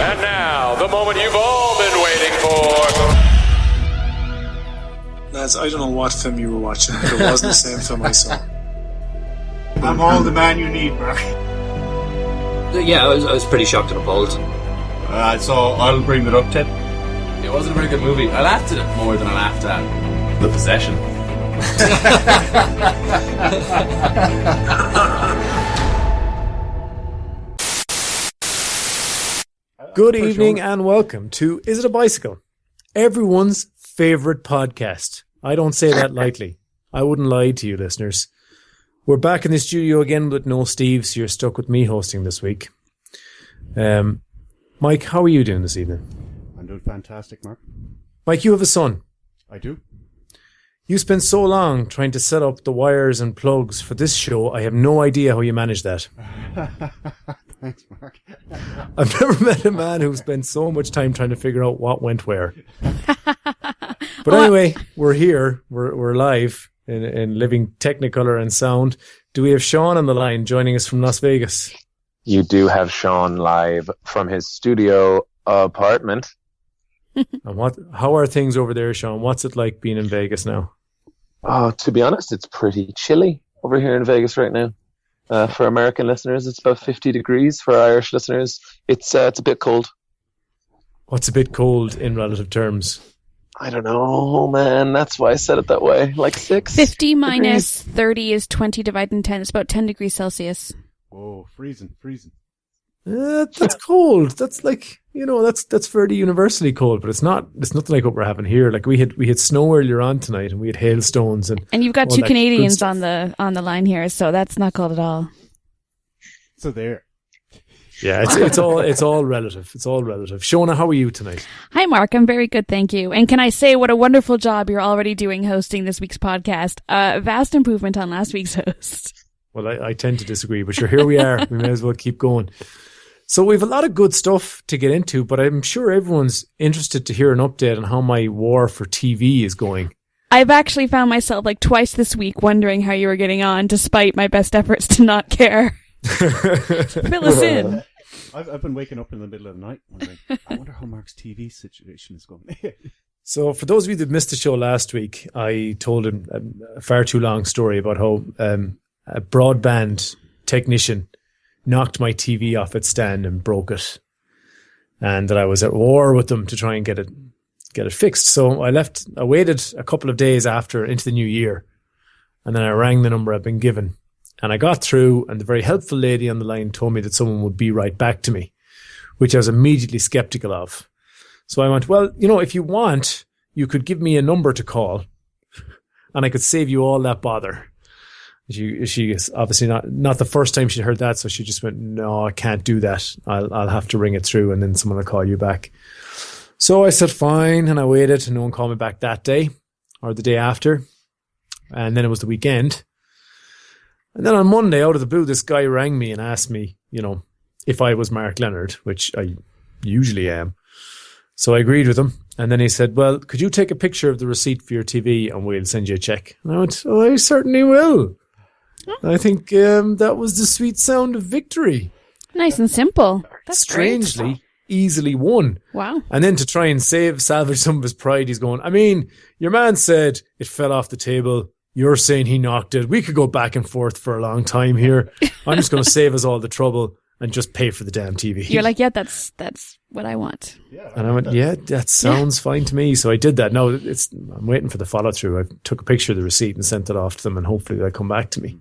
And now, the moment you've all been waiting for. Lads, I don't know what film you were watching, but it wasn't the same film I saw. I'm all the man you need, Mark. Yeah, I was pretty shocked and appalled. So I'll bring it up, Ted. It wasn't a very good movie. I laughed at it more than I laughed at The Possession. Good evening and welcome to Is It a Bicycle? Everyone's favourite podcast. I don't say that lightly. I wouldn't lie to you, listeners. We're back in the studio again with no Steve, so you're stuck with me hosting this week. Mike, how are you doing this evening? I'm doing fantastic, Mark. Mike, you have a son. I do. You spent so long trying to set up the wires and plugs for this show, I have no idea how you managed that. Thanks, Mark. I've never met a man who spent so much time trying to figure out what went where. But anyway, we're here. We're live in living Technicolor and sound. Do we have Shaun on the line joining us from Las Vegas? You do have Shaun live from his studio apartment. And how are things over there, Shaun? What's it like being in Vegas now? Oh, to be honest, it's pretty chilly over here in Vegas right now. For American listeners, it's about 50 degrees. For Irish listeners, it's a bit cold. What's a bit cold in relative terms? I don't know, man. That's why I said it that way. Like 6 50 minus degrees. 30 is 20 divided in 10. It's about 10 degrees Celsius. Oh, freezing. That's cold. That's like, that's fairly universally cold, but it's nothing like what we're having here. Like we had snow earlier on tonight and we had hailstones and you've got two Canadians on the line here, so that's not cold at all. So there. Yeah, it's all relative. It's all relative. Shona, how are you tonight? Hi, Mark. I'm very good, thank you. And can I say what a wonderful job you're already doing hosting this week's podcast? Vast improvement on last week's host. Well, I tend to disagree, but sure, here we are. We may as well keep going. So we have a lot of good stuff to get into, but I'm sure everyone's interested to hear an update on how my war for TV is going. I've actually found myself like twice this week wondering how you were getting on, despite my best efforts to not care. Fill us in. I've been waking up in the middle of the night wondering, I wonder how Mark's TV situation is going. So for those of you that missed the show last week, I told him a far too long story about how a broadband technician knocked my TV off its stand and broke it, and that I was at war with them to try and get it fixed. So I waited a couple of days after into the new year, and then I rang the number I've been given, and I got through, and the very helpful lady on the line told me that someone would be right back to me, which I was immediately skeptical of. So I went, well, if you want, you could give me a number to call and I could save you all that bother. She is obviously not the first time she'd heard that, so she just went, no, I can't do that. I'll have to ring it through and then someone will call you back. So I said, fine, and I waited, and no one called me back that day or the day after. And then it was the weekend. And then on Monday, out of the blue, this guy rang me and asked me, if I was Mark Leonard, which I usually am. So I agreed with him. And then he said, well, could you take a picture of the receipt for your TV and we'll send you a check? And I went, oh, I certainly will. I think that was the sweet sound of victory. Nice and simple. That's strangely great. Easily won. Wow. And then to try and salvage some of his pride, he's going, I mean, your man said it fell off the table. You're saying he knocked it. We could go back and forth for a long time here. I'm just going to save us all the trouble and just pay for the damn TV. You're like, yeah, that's what I want. And I went, yeah, that sounds fine to me. So I did that. Now I'm waiting for the follow through. I took a picture of the receipt and sent it off to them, and hopefully they'll come back to me.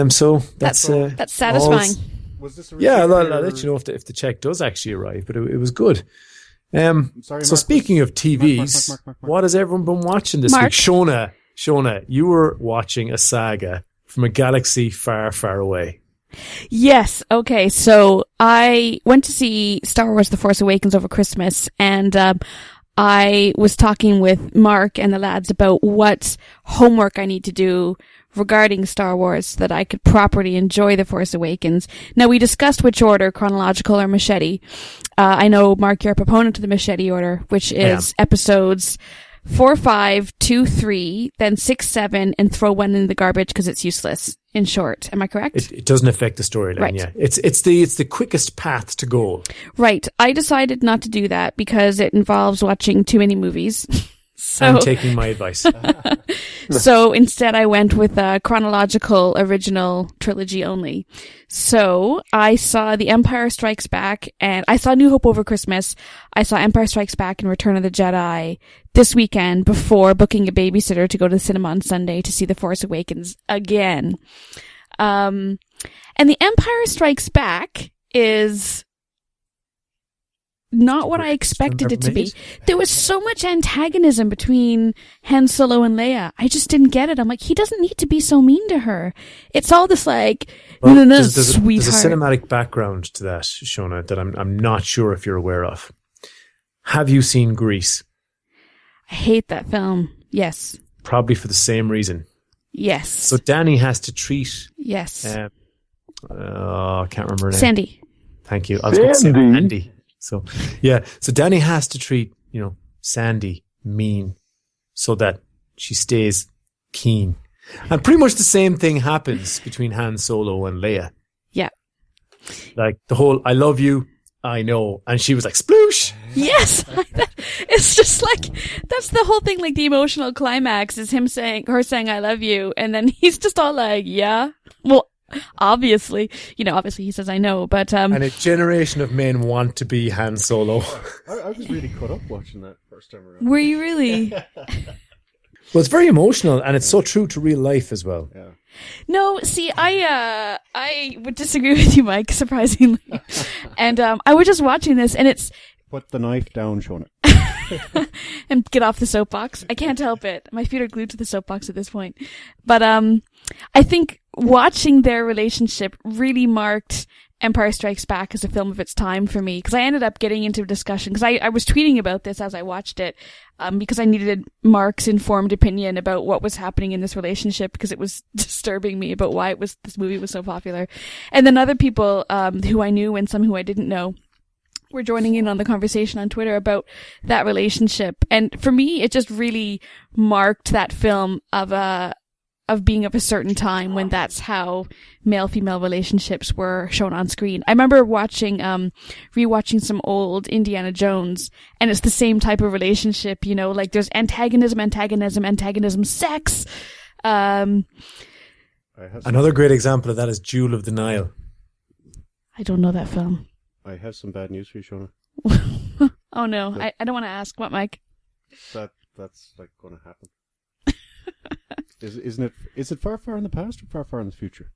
So that's satisfying. Was this a I'll let you know if the check does actually arrive, but it was good. Sorry, so speaking of TVs, Mark. what has everyone been watching this week? Shona, you were watching a saga from a galaxy far, far away. Yes. Okay. So I went to see Star Wars The Force Awakens over Christmas, and I was talking with Mark and the lads about what homework I need to do regarding Star Wars so that I could properly enjoy The Force Awakens. Now, we discussed which order, chronological or machete. I know, Mark, you're a proponent of the machete order, which is episodes 4, 5, 2, 3, then 6, 7, and throw 1 in the garbage because it's useless. in short. Am I correct? It doesn't affect the storyline. Right. Yeah, it's the quickest path to goal. Right. I decided not to do that because it involves watching too many movies. So, I'm taking my advice. So instead I went with a chronological original trilogy only. So I saw The Empire Strikes Back and I saw New Hope over Christmas. I saw Empire Strikes Back and Return of the Jedi this weekend before booking a babysitter to go to the cinema on Sunday to see The Force Awakens again. And The Empire Strikes Back is not what I expected it to be. There was so much antagonism between Han Solo and Leia. I just didn't get it. I'm like, he doesn't need to be so mean to her. It's all this like, there's sweetheart. a cinematic background to that, Shona, that I'm not sure if you're aware of. Have you seen Grease? I hate that film. Yes. Probably for the same reason. Yes. So Danny has to treat. Yes. I can't remember her name. Sandy. Thank you. I was going to say Andy. So, yeah. So Danny has to treat, Sandy mean so that she stays keen. And pretty much the same thing happens between Han Solo and Leia. Yeah. Like the whole, I love you, I know. And she was like, sploosh! Yes. It's just like, that's the whole thing. Like the emotional climax is her saying, I love you. And then he's just all like, yeah. Well, obviously he says I know, but and a generation of men want to be Han Solo. I was really caught up watching that first time around. Were you really? Well, it's very emotional and it's so true to real life as well. Yeah. No, see, I would disagree with you, Mike, surprisingly. And I was just watching this and it's Put the knife down, Shaun. and get off the soapbox. I can't help it. My feet are glued to the soapbox at this point. But I think watching their relationship really marked Empire Strikes Back as a film of its time for me, because I ended up getting into a discussion, because I was tweeting about this as I watched it, because I needed Mark's informed opinion about what was happening in this relationship, because it was disturbing me about why this movie was so popular. And then other people who I knew and some who I didn't know were joining in on the conversation on Twitter about that relationship. And for me, it just really marked that film of being of a certain time when that's how male-female relationships were shown on screen. I remember rewatching some old Indiana Jones, and it's the same type of relationship, like there's antagonism, sex. Another great example of that is Jewel of the Nile. I don't know that film. I have some bad news for you, Shauna. Oh no, I don't want to ask. What, Mike? That's like going to happen. Is it far in the past or far in the future?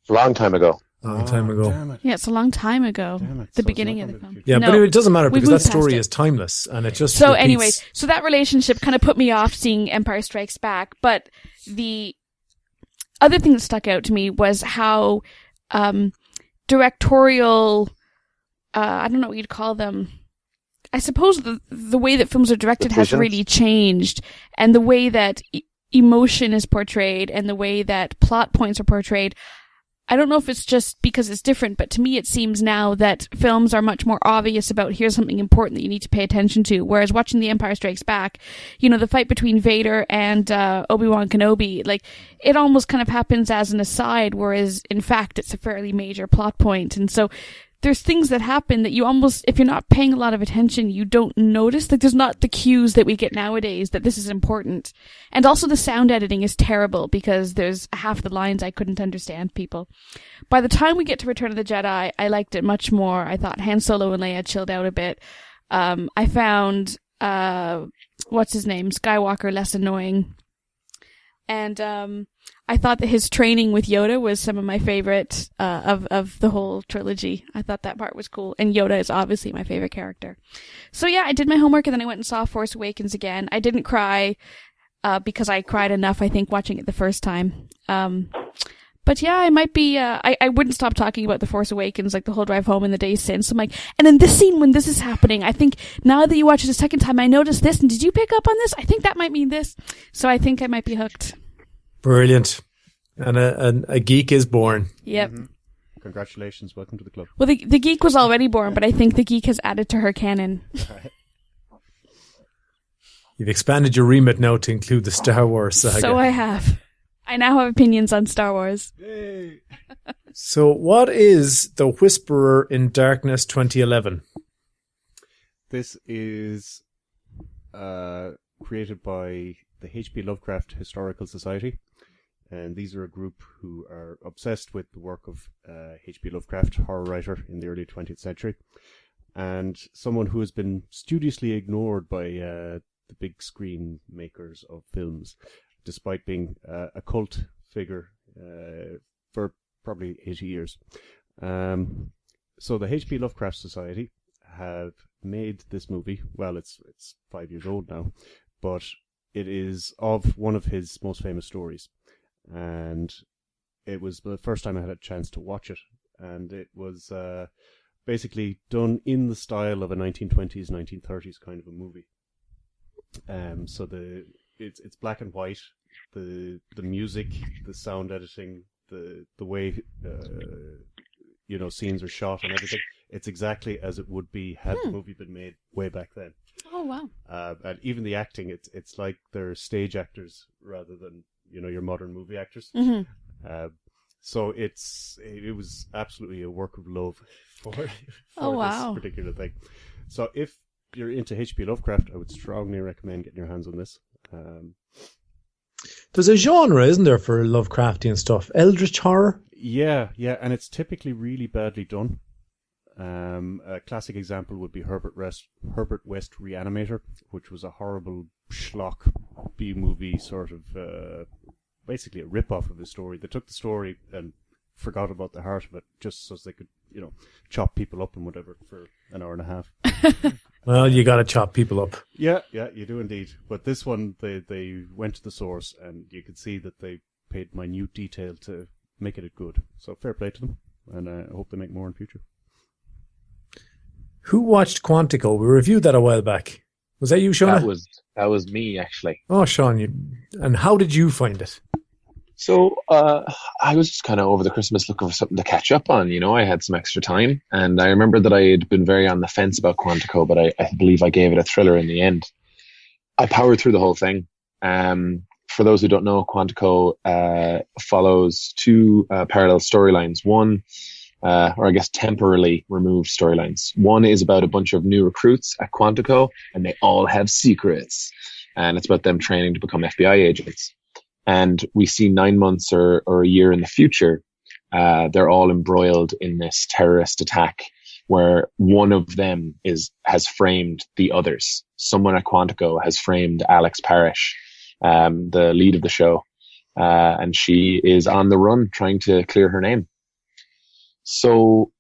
A long time ago. Long time ago. Damn it. Yeah, it's a long time ago. The beginning of the film. Yeah, no, but it doesn't matter because moved that story past it. is timeless and it just So repeats. anyway, so that relationship kind of put me off seeing Empire Strikes Back, but the other thing that stuck out to me was how directorial, I don't know what you'd call them. I suppose the way that films are directed has really changed, and the way that emotion is portrayed and the way that plot points are portrayed. I don't know if it's just because it's different, but to me it seems now that films are much more obvious about here's something important that you need to pay attention to. Whereas watching The Empire Strikes Back, the fight between Vader and Obi-Wan Kenobi, like it almost kind of happens as an aside, whereas in fact it's a fairly major plot point. And so there's things that happen that you almost, if you're not paying a lot of attention, you don't notice. Like there's not the cues that we get nowadays that this is important. And also the sound editing is terrible because there's half the lines I couldn't understand, people. By the time we get to Return of the Jedi, I liked it much more. I thought Han Solo and Leia chilled out a bit. I found, what's his name? Skywalker less annoying. And, I thought that his training with Yoda was some of my favorite of the whole trilogy. I thought that part was cool. And Yoda is obviously my favorite character. So yeah, I did my homework and then I went and saw Force Awakens again. I didn't cry because I cried enough, I think, watching it the first time. But yeah, I might be, I wouldn't stop talking about The Force Awakens, like the whole drive home and the days since. I'm like, and in this scene when this is happening, I think now that you watch it a second time, I noticed this, and did you pick up on this? I think that might mean this. So I think I might be hooked. Brilliant. And a geek is born. Yep. Mm-hmm. Congratulations. Welcome to the club. Well, the geek was already born, but I think the geek has added to her canon. You've expanded your remit now to include the Star Wars saga. So I have. I now have opinions on Star Wars. Yay. So, what is The Whisperer in Darkness 2011? This is created by the H.P. Lovecraft Historical Society. And these are a group who are obsessed with the work of H.P. Lovecraft, horror writer in the early 20th century. And someone who has been studiously ignored by the big screen makers of films, despite being a cult figure for probably 80 years. So the H.P. Lovecraft Society have made this movie. Well, it's 5 years old now, but it is of one of his most famous stories. And it was the first time I had a chance to watch it. And it was basically done in the style of a 1920s, 1930s kind of a movie. So it's black and white. The music, the sound editing, the way scenes are shot and everything. It's exactly as it would be had the movie been made way back then. Oh wow! And even the acting, it's like they're stage actors rather than your modern movie actors. Mm-hmm. So it was absolutely a work of love for this particular thing. So if you're into H.P. Lovecraft, I would strongly recommend getting your hands on this. There's a genre, isn't there, for Lovecraftian stuff? Eldritch horror? Yeah, and it's typically really badly done. A classic example would be Herbert West Reanimator, which was a horrible schlock B-movie sort of, basically a rip-off of his story. They took the story and forgot about the heart of it just so they could, chop people up and whatever for an hour and a half. Well, you got to chop people up. Yeah, you do indeed. But this one, they went to the source, and you could see that they paid minute detail to make it good. So fair play to them, and I hope they make more in future. Who watched Quantico? We reviewed that a while back. Was that you, Shaun? That was me, actually. Oh, Shaun, and how did you find it? So I was just kind of over the Christmas looking for something to catch up on. I had some extra time, and I remember that I had been very on the fence about Quantico, but I believe I gave it a thriller in the end. I powered through the whole thing. For those who don't know, Quantico follows two parallel storylines. One, or I guess temporarily removed storylines. One is about a bunch of new recruits at Quantico, and they all have secrets. And it's about them training to become FBI agents. And we see 9 months or a year in the future, they're all embroiled in this terrorist attack where one of them has framed the others. Someone at Quantico has framed Alex Parrish, the lead of the show, and she is on the run trying to clear her name. So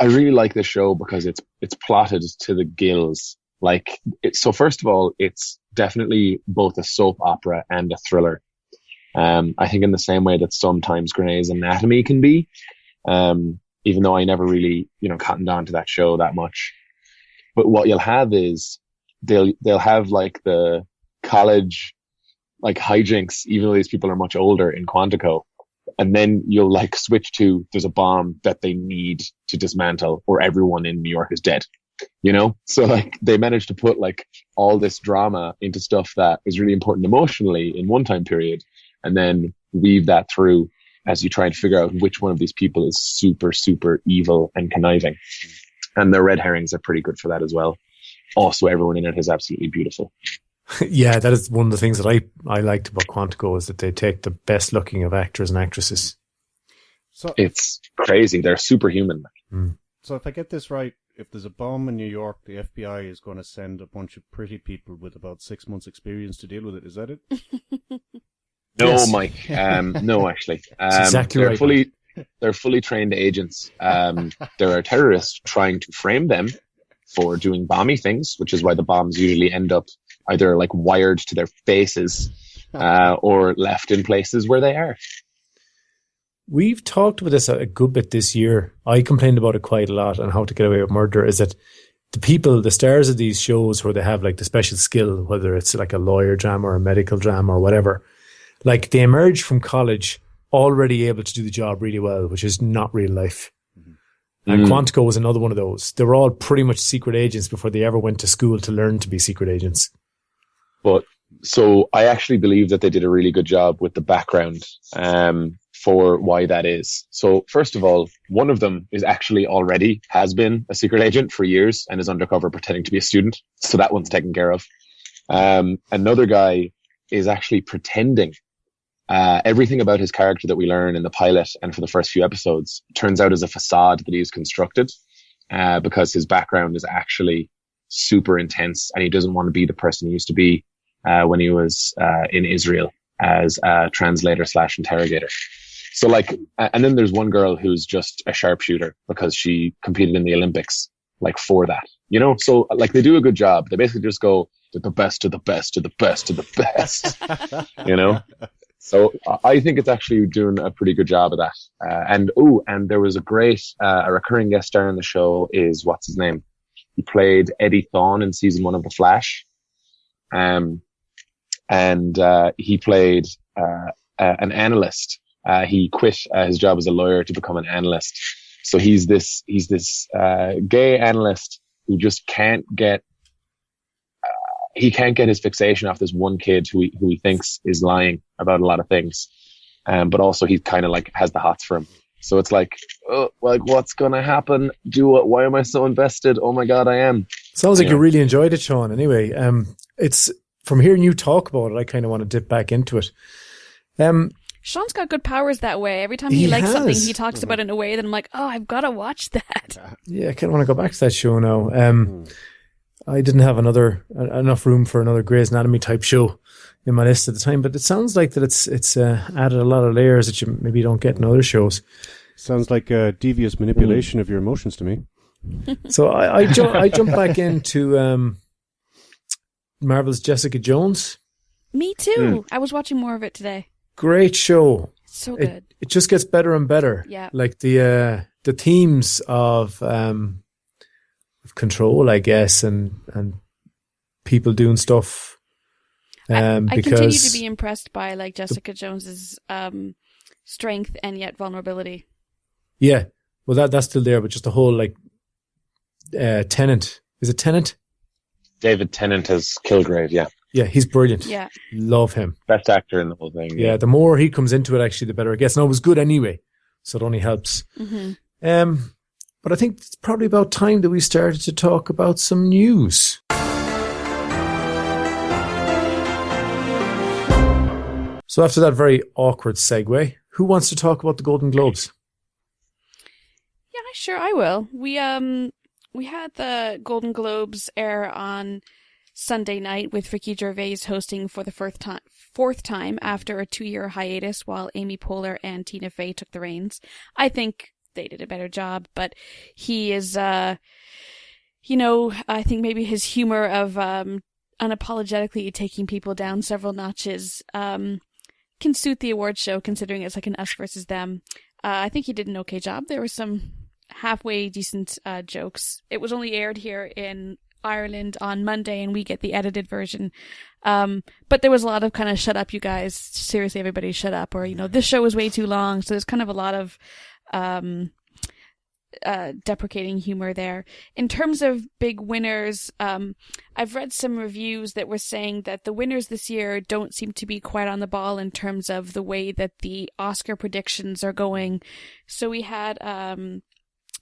I really like this show because it's plotted to the gills. So first of all, it's definitely both a soap opera and a thriller. I think in the same way that sometimes Grey's Anatomy can be, even though I never really, cottoned on to that show that much. But what you'll have is they'll have the college hijinks, even though these people are much older in Quantico. And then you'll switch to there's a bomb that they need to dismantle or everyone in New York is dead. So they managed to put all this drama into stuff that is really important emotionally in one time period, and then weave that through as you try and figure out which one of these people is super, super evil and conniving. And the red herrings are pretty good for that as well. Also, everyone in it is absolutely beautiful. Yeah, that is one of the things that I liked about Quantico is that they take the best looking of actors and actresses. So it's crazy. They're superhuman. So if I get this right, if there's a bomb in New York, the FBI is going to send a bunch of pretty people with about 6 months experience to deal with it. Is that it? No, Yes. Mike. No, actually. Exactly they're right. They're fully trained agents. There are terrorists trying to frame them for doing bomby things, which is why the bombs usually end up either wired to their faces or left in places where they are. We've talked about this a good bit this year. I complained about it quite a lot on How to Get Away with Murder, is that the stars of these shows where they have the special skill, whether it's a lawyer drama or a medical drama or whatever, they emerge from college already able to do the job really well, which is not real life. And Quantico was another one of those. They were all pretty much secret agents before they ever went to school to learn to be secret agents. But So I actually believe that they did a really good job with the background for why that is. So first of all, one of them is actually has been a secret agent for years and is undercover pretending to be a student. So that one's taken care of. Another guy is actually pretending. Everything about his character that we learn in the pilot and for the first few episodes turns out as a facade that he's constructed because his background is actually super intense and he doesn't want to be the person he used to be when he was in Israel as a translator / interrogator. So and then there's one girl who's just a sharpshooter because she competed in the Olympics for that, so they do a good job. They basically just go to the best, to the best, to the best, to the best, So I think it's actually doing a pretty good job of that. And there was a great, a recurring guest star in the show is, what's his name? He played Eddie Thawne in season 1 of The Flash. And he played an analyst. He quit his job as a lawyer to become an analyst. So he's this gay analyst who just can't get his fixation off this one kid who he thinks is lying about a lot of things. But also he kind of has the hots for him. So it's what's going to happen? Why am I so invested? Oh my God, I am. Sounds like you really enjoyed it, Shaun. Anyway, it's from hearing you talk about it, I kind of want to dip back into it. Sean's got good powers that way. Every time he likes something, he talks about it in a way that I'm like, oh, I've got to watch that. Yeah, I kind of want to go back to that show now. I didn't have enough room for another Grey's Anatomy type show in my list at the time, but it sounds like that it's added a lot of layers that you maybe don't get in other shows. Sounds like a devious manipulation of your emotions to me. So I jump back into Marvel's Jessica Jones. Me too. I was watching more of it today. Great show. So good. It just gets better and better. Yeah. The themes of control, I guess, and people doing stuff. I continue to be impressed by Jessica Jones's strength and yet vulnerability. Yeah. Well, that's still there, but just the whole Tennant. Is it Tennant? David Tennant as Kilgrave, yeah. Yeah, he's brilliant. Yeah. Love him. Best actor in the whole thing. Yeah, the more he comes into it, actually, the better it gets. And it was good anyway, so it only helps. Mm-hmm. But I think it's probably about time that we started to talk about some news. So after that very awkward segue, who wants to talk about the Golden Globes? Yeah, sure, I will. We had the Golden Globes air on Sunday night with Ricky Gervais hosting for the fourth time after a 2-year hiatus while Amy Poehler and Tina Fey took the reins. I think they did a better job, but he is, I think maybe his humor of unapologetically taking people down several notches can suit the award show, considering it's an us versus them. I think he did an okay job. There were some halfway decent jokes. It was only aired here in Ireland on Monday, and we get the edited version. But there was a lot of kind of shut up, you guys. Seriously, everybody shut up. Or, this show was way too long. So there's kind of a lot of deprecating humor there. In terms of big winners, I've read some reviews that were saying that the winners this year don't seem to be quite on the ball in terms of the way that the Oscar predictions are going. So we had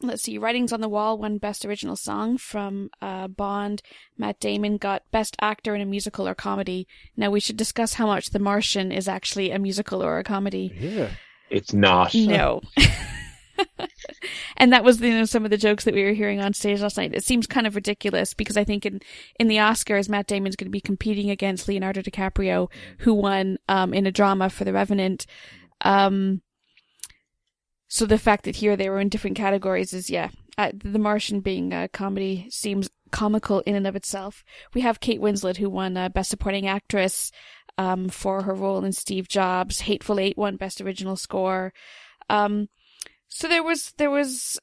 Writings on the Wall won Best Original Song from Bond. Matt Damon got Best Actor in a Musical or Comedy. Now we should discuss how much The Martian is actually a musical or a comedy. Yeah. It's not. No. And that was some of the jokes that we were hearing on stage last night. It seems kind of ridiculous because I think in the Oscars, Matt Damon's going to be competing against Leonardo DiCaprio, who won in a drama for The Revenant. So the fact that here they were in different categories is, The Martian being a comedy seems comical in and of itself. We have Kate Winslet, who won Best Supporting Actress for her role in Steve Jobs. Hateful Eight won Best Original Score. So there was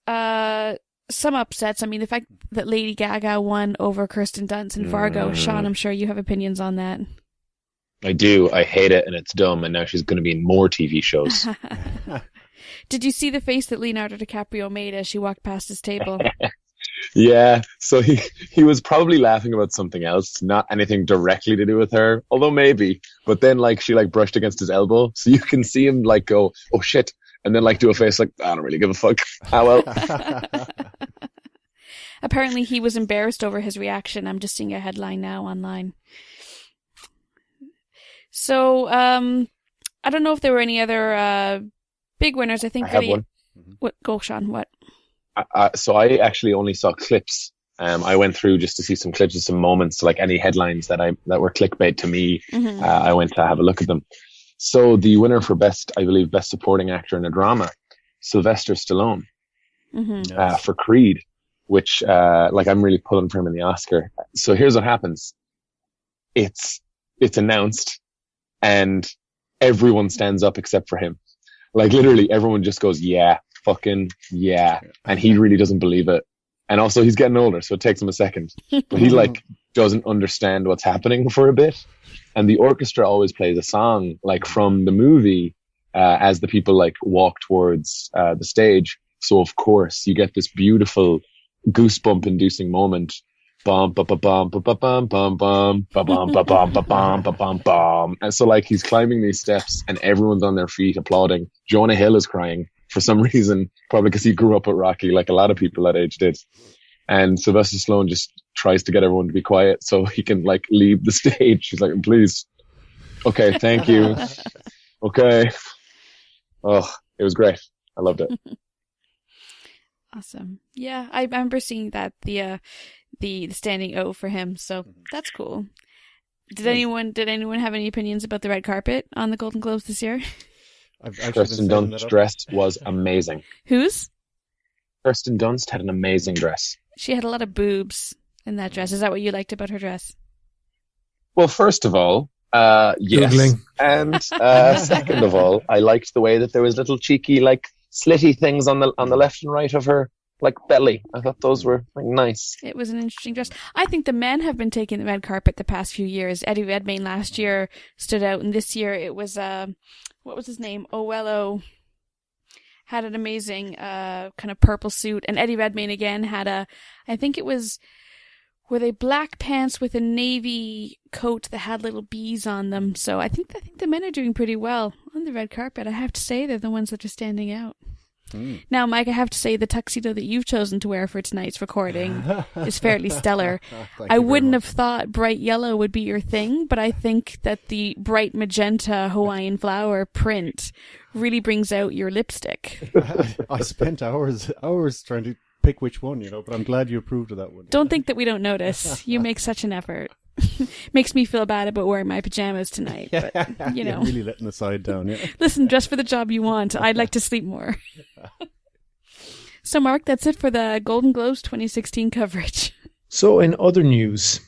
some upsets. I mean, the fact that Lady Gaga won over Kirsten Dunst in Fargo. Shaun, I'm sure you have opinions on that. I do. I hate it, and it's dumb, and now she's going to be in more TV shows. Did you see the face that Leonardo DiCaprio made as she walked past his table? Yeah, so he was probably laughing about something else, not anything directly to do with her, although maybe. But then like she like brushed against his elbow, so you can see him like go, "Oh shit," and then like do a face like, "I don't really give a fuck." Ah well. Apparently, he was embarrassed over his reaction. I'm just seeing a headline now online. So, I don't know if there were any other big winners. I think I have one. What? Go, Shaun. What? So I actually only saw clips. I went through just to see some clips of some moments, like any headlines that were clickbait to me. Mm-hmm. I went to have a look at them. So the winner for best supporting actor in a drama, Sylvester Stallone, for Creed, which like I'm really pulling for him in the Oscar. So here's what happens: it's announced, and everyone stands up except for him. Like literally, everyone just goes, "Yeah, fucking yeah," and he really doesn't believe it. And also, he's getting older, so it takes him a second. But he like doesn't understand what's happening for a bit. And the orchestra always plays a song like from the movie as the people like walk towards the stage. So of course, you get this beautiful goosebump-inducing moment. Bum ba ba bum ba ba bum bum bum ba bum ba bum ba bum ba bum bum. And so like he's climbing these steps, and everyone's on their feet applauding. Jonah Hill is crying for some reason, probably because he grew up with Rocky, like a lot of people that age did. And Sylvester Stallone just tries to get everyone to be quiet so he can like leave the stage. He's like, "Please, okay, thank you, okay." Oh, it was great. I loved it. Awesome. Yeah, I remember seeing that the standing O for him. So that's cool. Did anyone have any opinions about the red carpet on the Golden Globes this year? Kirsten Dunst's dress was amazing. Whose? Kirsten Dunst had an amazing dress. She had a lot of boobs in that dress. Is that what you liked about her dress? Well, first of all, yes. Googling. And second of all, I liked the way that there was little cheeky, like, slitty things on the left and right of her, like, belly. I thought those were like, nice. It was an interesting dress. I think the men have been taking the red carpet the past few years. Eddie Redmayne last year stood out, and this year it was, what was his name? Owello had an amazing kind of purple suit, and Eddie Redmayne again had I think it was, were they black pants with a navy coat that had little bees on them. So I think the men are doing pretty well on the red carpet. I have to say they're the ones that are standing out. Now, Mike, I have to say the tuxedo that you've chosen to wear for tonight's recording is fairly stellar. I wouldn't have thought bright yellow would be your thing, but I think that the bright magenta Hawaiian flower print really brings out your lipstick. I spent hours trying to pick which one, but I'm glad you approved of that one. Don't think that we don't notice. You make such an effort. Makes me feel bad about wearing my pajamas tonight, but You're really letting the side down, yeah. Listen, dress for the job you want. I'd like to sleep more. So, Mark, that's it for the Golden Globes 2016 coverage. So, in other news,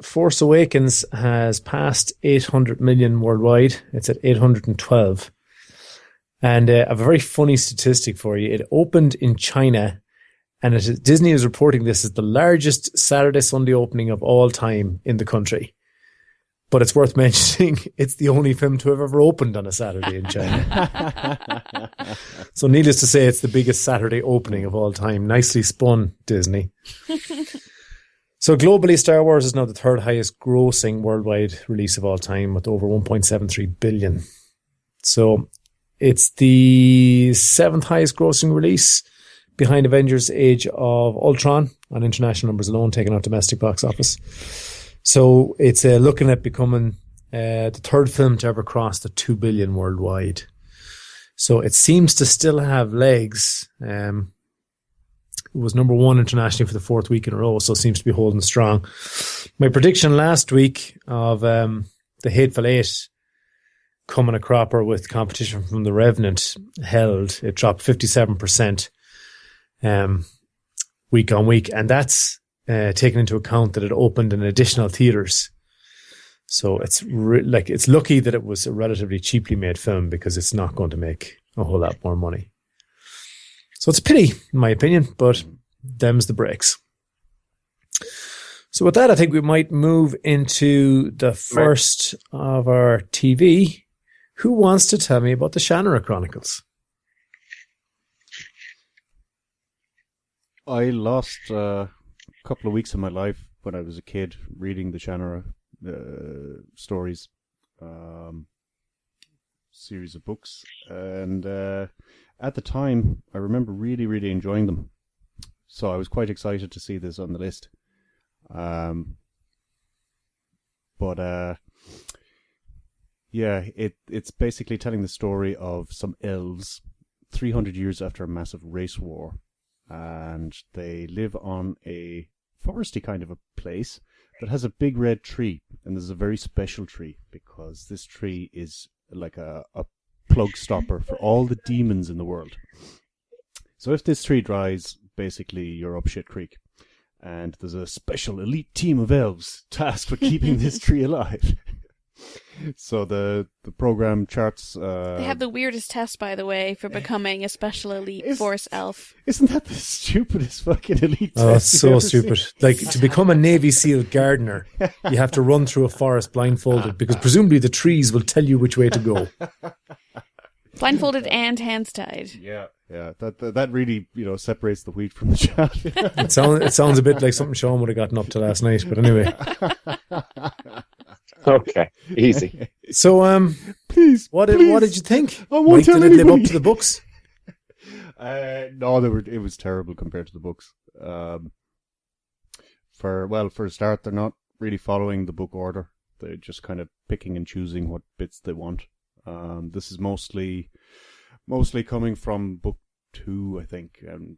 Force Awakens has passed 800 million worldwide. It's at 812. And I have a very funny statistic for you. It opened in China, and Disney is reporting this as the largest Saturday-Sunday opening of all time in the country. But it's worth mentioning it's the only film to have ever opened on a Saturday in China. So needless to say, it's the biggest Saturday opening of all time. Nicely spun, Disney. So globally, Star Wars is now the third highest grossing worldwide release of all time with over 1.73 billion. So it's the seventh highest grossing release behind Avengers Age of Ultron on international numbers alone, taking out domestic box office. So it's looking at becoming the third film to ever cross the 2 billion worldwide. So it seems to still have legs. It was number one internationally for the fourth week in a row, so it seems to be holding strong. My prediction last week of The Hateful Eight coming a cropper with competition from The Revenant held. It dropped 57% week on week, and that's taking into account that it opened in additional theaters. So it's it's lucky that it was a relatively cheaply made film because it's not going to make a whole lot more money. So it's a pity, in my opinion, but them's the breaks. So with that, I think we might move into the first of our TV. Who wants to tell me about the Shannara Chronicles? I lost a couple of weeks of my life when I was a kid reading the Shannara stories, series of books, and at the time I remember really, really enjoying them. So I was quite excited to see this on the list. It's basically telling the story of some elves 300 years after a massive race war, and they live on a foresty kind of a place that has a big red tree, and there's a very special tree because this tree is like a plug stopper for all the demons in the world. So if this tree dries, basically you're up shit creek. And there's a special elite team of elves tasked with keeping this tree alive. So the program charts... they have the weirdest test, by the way, for becoming a special elite force elf. Isn't that the stupidest fucking elite test? Oh, it's so stupid. Like, to become a Navy SEAL gardener, you have to run through a forest blindfolded, because presumably the trees will tell you which way to go. Blindfolded and hands tied. Yeah. That really, separates the wheat from the chaff. It sounds a bit like something Shaun would have gotten up to last night, but anyway. Okay, easy. So, please, what did you think? I won't tell did it live anybody. up to the books? No, it was terrible compared to the books. For a start, they're not really following the book order. They're just kind of picking and choosing what bits they want. This is mostly coming from book 2, I think, and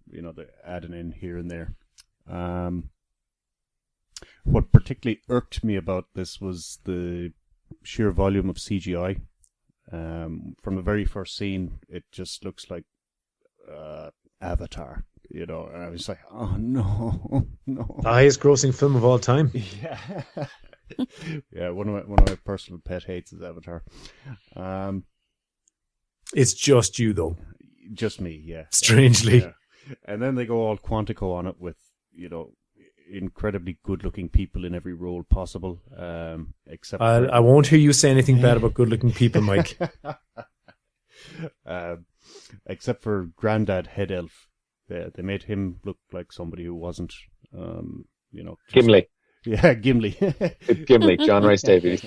they're adding in here and there. What particularly irked me about this was the sheer volume of CGI. From the very first scene, it just looks like Avatar, and I was like, oh no. The highest grossing film of all time. Yeah. Yeah, one of my personal pet hates is Avatar. It's just you, though. Just me, yeah. Strangely. Yeah. And then they go all Quantico on it with, incredibly good-looking people in every role possible. Except I won't hear you say anything bad about good-looking people, Mike. Except for Grandad Head Elf. They made him look like somebody who wasn't, Gimli. Yeah, Gimli. Gimli, John Rice Davies.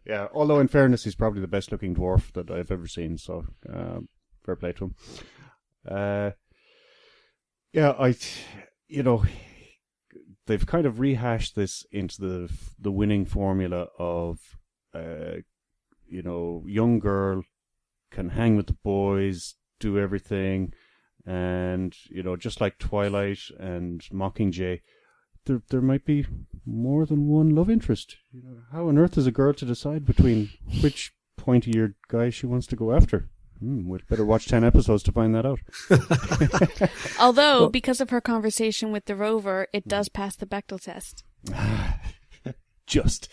Yeah, although in fairness, he's probably the best looking dwarf that I've ever seen, so fair play to him. They've kind of rehashed this into the winning formula of, young girl can hang with the boys, do everything, and, just like Twilight and Mockingjay, there might be more than one love interest. How on earth is a girl to decide between which pointy-eared guy she wants to go after? We'd better watch 10 episodes to find that out. Although, because of her conversation with the rover, it does pass the Bechdel test. Just.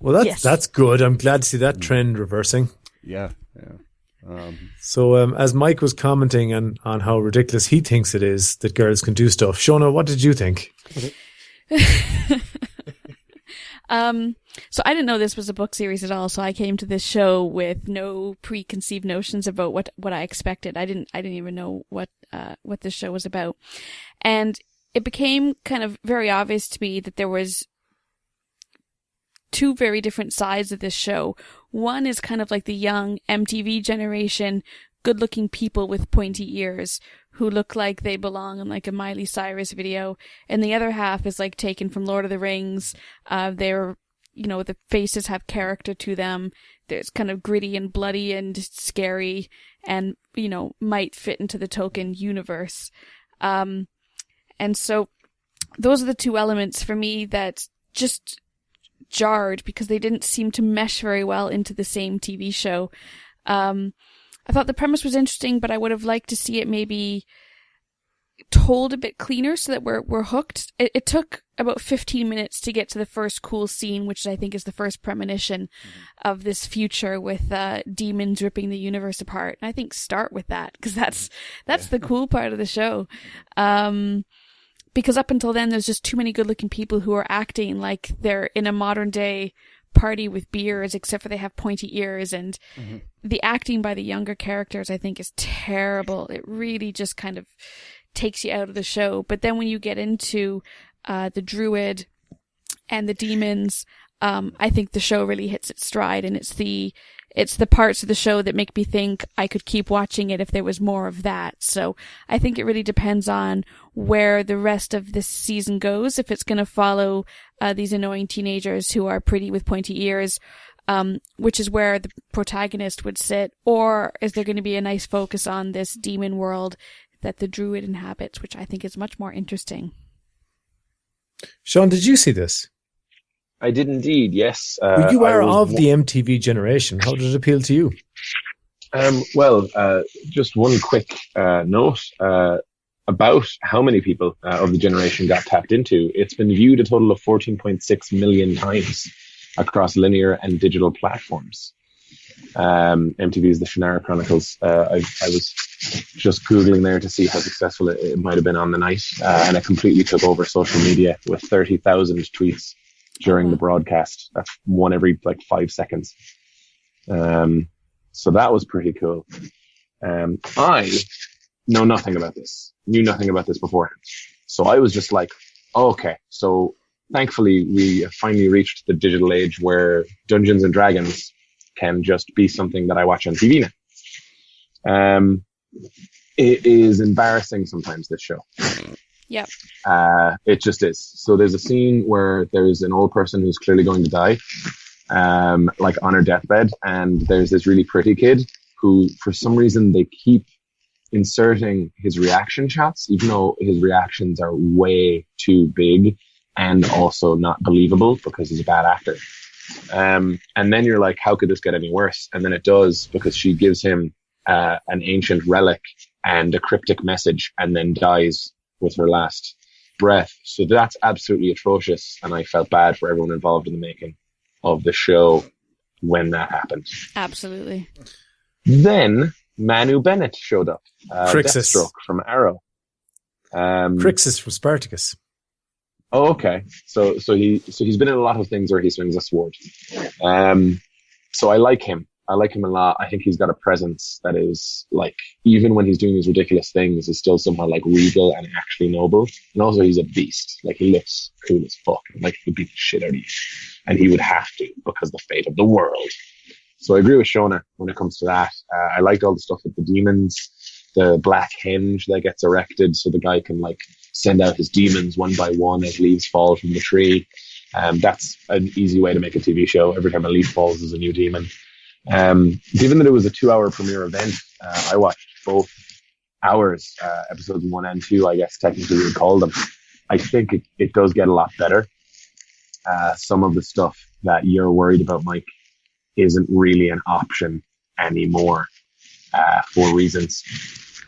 Well, that's good. I'm glad to see that trend reversing. Yeah. So, as Mike was commenting on how ridiculous he thinks it is that girls can do stuff, Shona, what did you think? So I didn't know this was a book series at all. So I came to this show with no preconceived notions about what I expected. I didn't even know what this show was about, and it became kind of very obvious to me that there was two very different sides of this show. One is kind of like the young MTV generation, good-looking people with pointy ears who look like they belong in like a Miley Cyrus video, and the other half is like taken from Lord of the Rings. They're, the faces have character to them. There's kind of gritty and bloody and scary, and might fit into the Tolkien universe. And so those are the two elements for me that just jarred because they didn't seem to mesh very well into the same TV show. I thought the premise was interesting, but I would have liked to see it maybe told a bit cleaner so that we're hooked. It took about 15 minutes to get to the first cool scene, which I think is the first premonition of this future with demons ripping the universe apart. And I think start with that because that's the cool part of the show. Because up until then, there's just too many good-looking people who are acting like they're in a modern-day party with beards, except for they have pointy ears. And the acting by the younger characters, I think, is terrible. It really just kind of takes you out of the show. But then when you get into the druid and the demons, I think the show really hits its stride, and it's the parts of the show that make me think I could keep watching it if there was more of that. So I think it really depends on where the rest of this season goes. If it's going to follow these annoying teenagers who are pretty with pointy ears, which is where the protagonist would sit, or is there going to be a nice focus on this demon world that the druid inhabits, which I think is much more interesting. Shaun, did you see this? I did indeed, yes. You are of the MTV generation. How did it appeal to you? Just one quick note about how many people of the generation got tapped into. It's been viewed a total of 14.6 million times across linear and digital platforms. MTV's The Shannara Chronicles. I was just Googling there to see how successful it might have been on the night, and it completely took over social media with 30,000 tweets during the broadcast. That's one every 5 seconds. So that was pretty cool. I know nothing about this, knew nothing about this beforehand. So I was just like, okay, so thankfully we have finally reached the digital age where Dungeons and Dragons can just be something that I watch on TV now. It is embarrassing sometimes, this show. Yep. It just is. So there's a scene where there's an old person who's clearly going to die, on her deathbed, and there's this really pretty kid who, for some reason, they keep inserting his reaction shots, even though his reactions are way too big and also not believable because he's a bad actor. And then you're like, how could this get any worse? And then it does, because she gives him an ancient relic and a cryptic message, and then dies with her last breath. So that's absolutely atrocious, and I felt bad for everyone involved in the making of the show when that happened. Absolutely. Then Manu Bennett showed up. Crixus. Deathstroke from Arrow. Crixus from Spartacus. Oh, okay. So he's been in a lot of things where he swings a sword. So I like him. I like him a lot. I think he's got a presence that is, even when he's doing these ridiculous things, is still somehow regal and actually noble. And also he's a beast. He looks cool as fuck. He could beat the shit out of you. And he would have to, because the fate of the world. So I agree with Shona when it comes to that. I liked all the stuff with the demons, the black henge that gets erected so the guy can send out his demons one by one as leaves fall from the tree. That's an easy way to make a TV show. Every time a leaf falls is a new demon. Given that it was a 2-hour premiere event, I watched both hours, episodes 1 and 2, I guess technically we would call them. I think it does get a lot better. Some of the stuff that you're worried about, Mike, isn't really an option anymore, for reasons.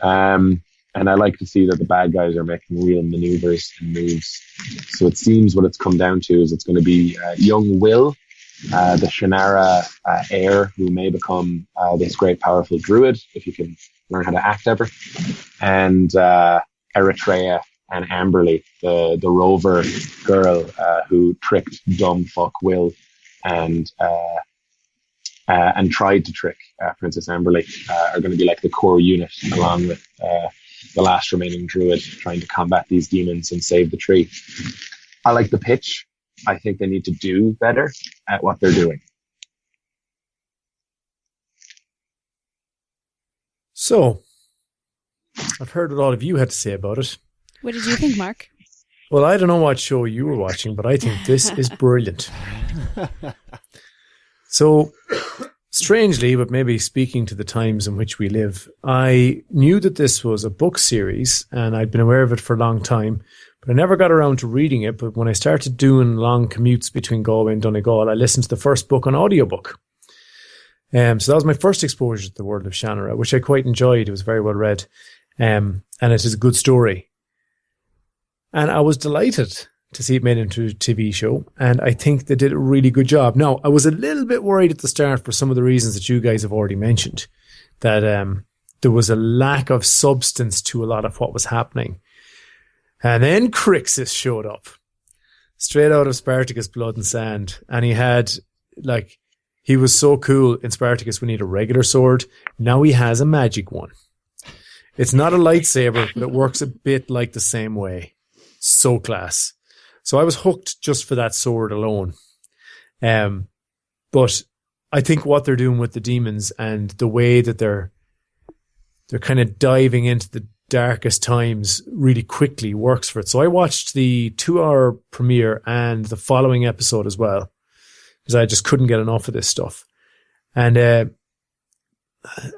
And I like to see that the bad guys are making real maneuvers and moves. So it seems what it's come down to is it's going to be young Will, the Shannara heir, who may become this great powerful druid if you can learn how to act ever, and Eritrea and Amberly, the rover girl who tricked dumb fuck Will and tried to trick Princess Amberly, are going to be the core unit, along with the last remaining druid trying to combat these demons and save the tree. I like the pitch. I think they need to do better at what they're doing. So, I've heard what all of you had to say about it. What did you think, Mark? Well, I don't know what show you were watching, but I think this is brilliant. So, strangely, but maybe speaking to the times in which we live, I knew that this was a book series, and I'd been aware of it for a long time, but I never got around to reading it. But when I started doing long commutes between Galway and Donegal, I listened to the first book on audiobook. So that was my first exposure to the world of Shannara, which I quite enjoyed. It was very well read, and it is a good story. And I was delighted to see it made into a TV show, and I think they did a really good job. Now, I was a little bit worried at the start for some of the reasons that you guys have already mentioned, that there was a lack of substance to a lot of what was happening. And then Crixus showed up, straight out of Spartacus, Blood and Sand, and he had like, he was so cool in Spartacus when he had a regular sword. Now he has a magic one. It's not a lightsaber, but it works a bit like the same way. So class. So I was hooked just for that sword alone. But I think what they're doing with the demons and the way that they're kind of diving into the darkest times really quickly works for it. So I watched the 2-hour premiere and the following episode as well, because I just couldn't get enough of this stuff. And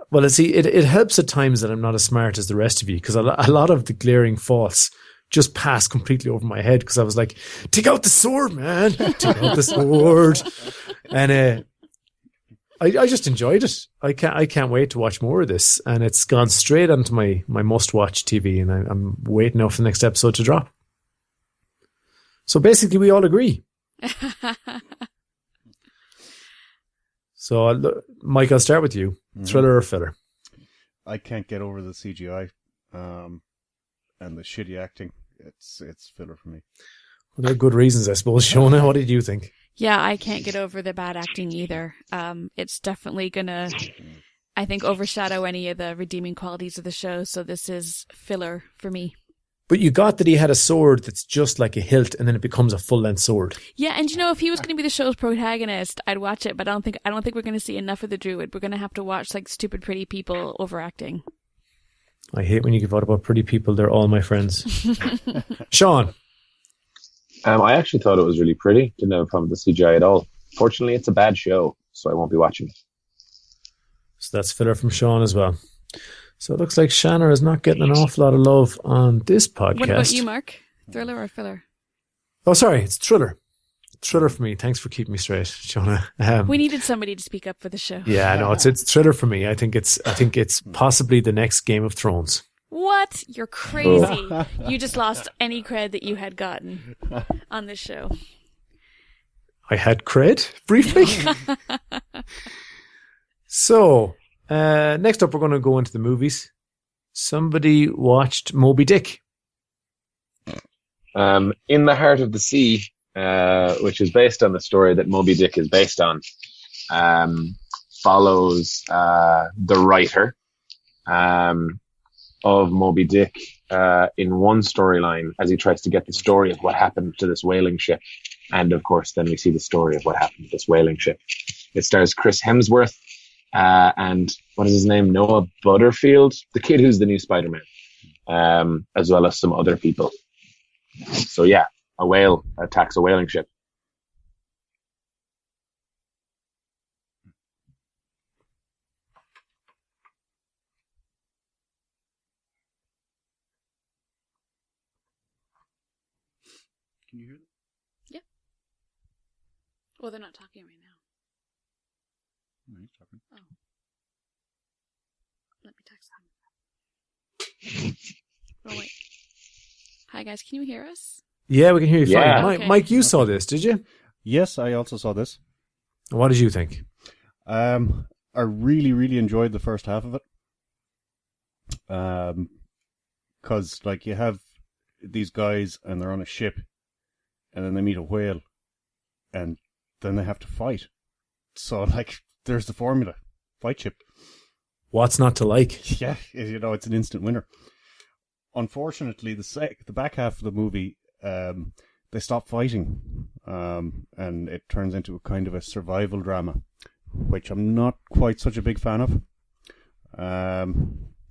well, see, it helps at times that I'm not as smart as the rest of you, because a lot of the glaring faults just passed completely over my head, because I was like, take out the sword, man. Take out the sword. And I just enjoyed it. I can't wait to watch more of this. And it's gone straight onto my must-watch TV, and I'm waiting now for the next episode to drop. So basically, we all agree. So, Mike, I'll start with you. Thriller or filler? I can't get over the CGI and the shitty acting. It's filler for me. Well, there are good reasons, I suppose. Shona, what did you think? Yeah, I can't get over the bad acting either. It's definitely gonna, I think, overshadow any of the redeeming qualities of the show. So this is filler for me. But you got that he had a sword that's just like a hilt, and then it becomes a full-length sword. Yeah, and if he was going to be the show's protagonist, I'd watch it. But I don't think we're going to see enough of the druid. We're going to have to watch like stupid, pretty people overacting. I hate when you give out about pretty people. They're all my friends. Shaun. I actually thought it was really pretty. Didn't have a problem with the CGI at all. Fortunately, it's a bad show, so I won't be watching it. So that's filler from Shaun as well. So it looks like Shannara is not getting an awful lot of love on this podcast. What about you, Mark? Thriller or filler? Oh, sorry, it's thriller. Thriller for me. Thanks for keeping me straight, Shona. We needed somebody to speak up for the show. Yeah, no, it's thriller for me. I think it's possibly the next Game of Thrones. What? You're crazy. You just lost any cred that you had gotten on this show. I had cred, briefly. So, next up, we're going to go into the movies. Somebody watched Moby Dick. In the Heart of the Sea, which is based on the story that Moby Dick is based on, follows the writer of Moby Dick in one storyline as he tries to get the story of what happened to this whaling ship. And of course, then we see the story of what happened to this whaling ship. It stars Chris Hemsworth and what is his name? Noah Butterfield, the kid who's the new Spider-Man, as well as some other people. So yeah, a whale attacks a whaling ship. Can you hear them? Yeah. Well, they're not talking right now. No, he's talking. Oh. Let me text them. Oh, wait. Hi, guys. Can you hear us? Yeah, we can hear you Yeah. fine. Okay. Mike, you saw this, did you? Yes, I also saw this. What did you think? I really, really enjoyed the first half of it. Because like you have these guys and they're on a ship, and then they meet a whale, and then they have to fight. So like, there's the formula: fight ship. What's not to like? Yeah, it's an instant winner. Unfortunately, the back half of the movie, they stop fighting, and it turns into a kind of a survival drama, which I'm not quite such a big fan of.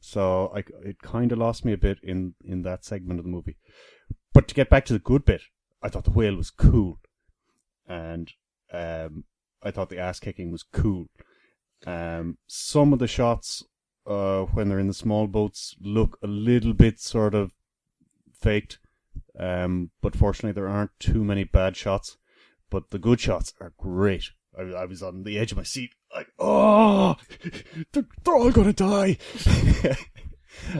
So it kind of lost me a bit in that segment of the movie. But to get back to the good bit, I thought the whale was cool, and I thought the ass kicking was cool. Some of the shots when they're in the small boats look a little bit sort of faked, but fortunately there aren't too many bad shots. But the good shots are great. I was on the edge of my seat, like, oh, they're all gonna die.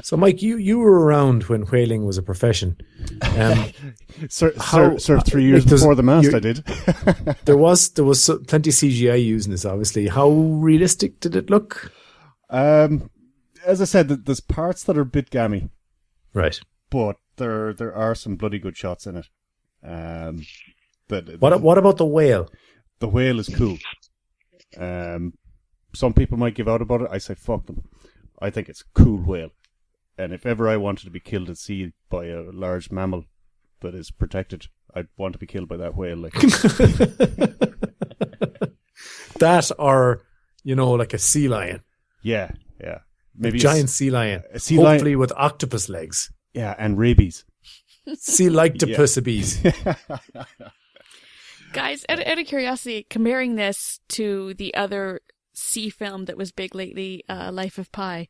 So, Mike, you were around when whaling was a profession. Served 3 years before the mast. I did. there was plenty of CGI used in this. Obviously, how realistic did it look? As I said, there's parts that are a bit gammy, right? But there are some bloody good shots in it. What about the whale? The whale is cool. Some people might give out about it. I say fuck them. I think it's a cool whale. And if ever I wanted to be killed at sea by a large mammal that is protected, I'd want to be killed by that whale. Like. That or, like a sea lion. Yeah. Maybe a giant sea lion. Hopefully with octopus legs. Yeah, and rabies. Sea like to pussies. Guys, out of curiosity, comparing this to the other sea film that was big lately, Life of Pi,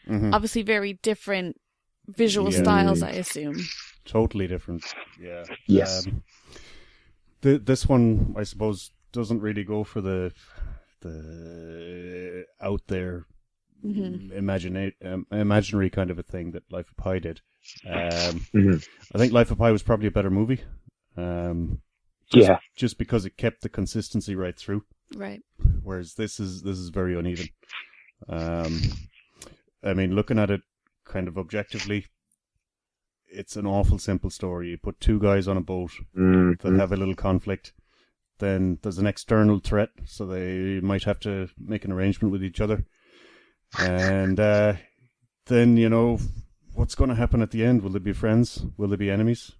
obviously very different visual styles, I assume. Totally different, yeah. Yes. This one, I suppose, doesn't really go for the out there imaginary kind of a thing that Life of Pi did. I think Life of Pi was probably a better movie. Just because it kept the consistency right through. Right. Whereas this is very uneven. I mean, looking at it kind of objectively, it's an awful simple story. You put two guys on a boat that have a little conflict. Then there's an external threat, so they might have to make an arrangement with each other. And then, what's going to happen at the end? Will they be friends? Will they be enemies?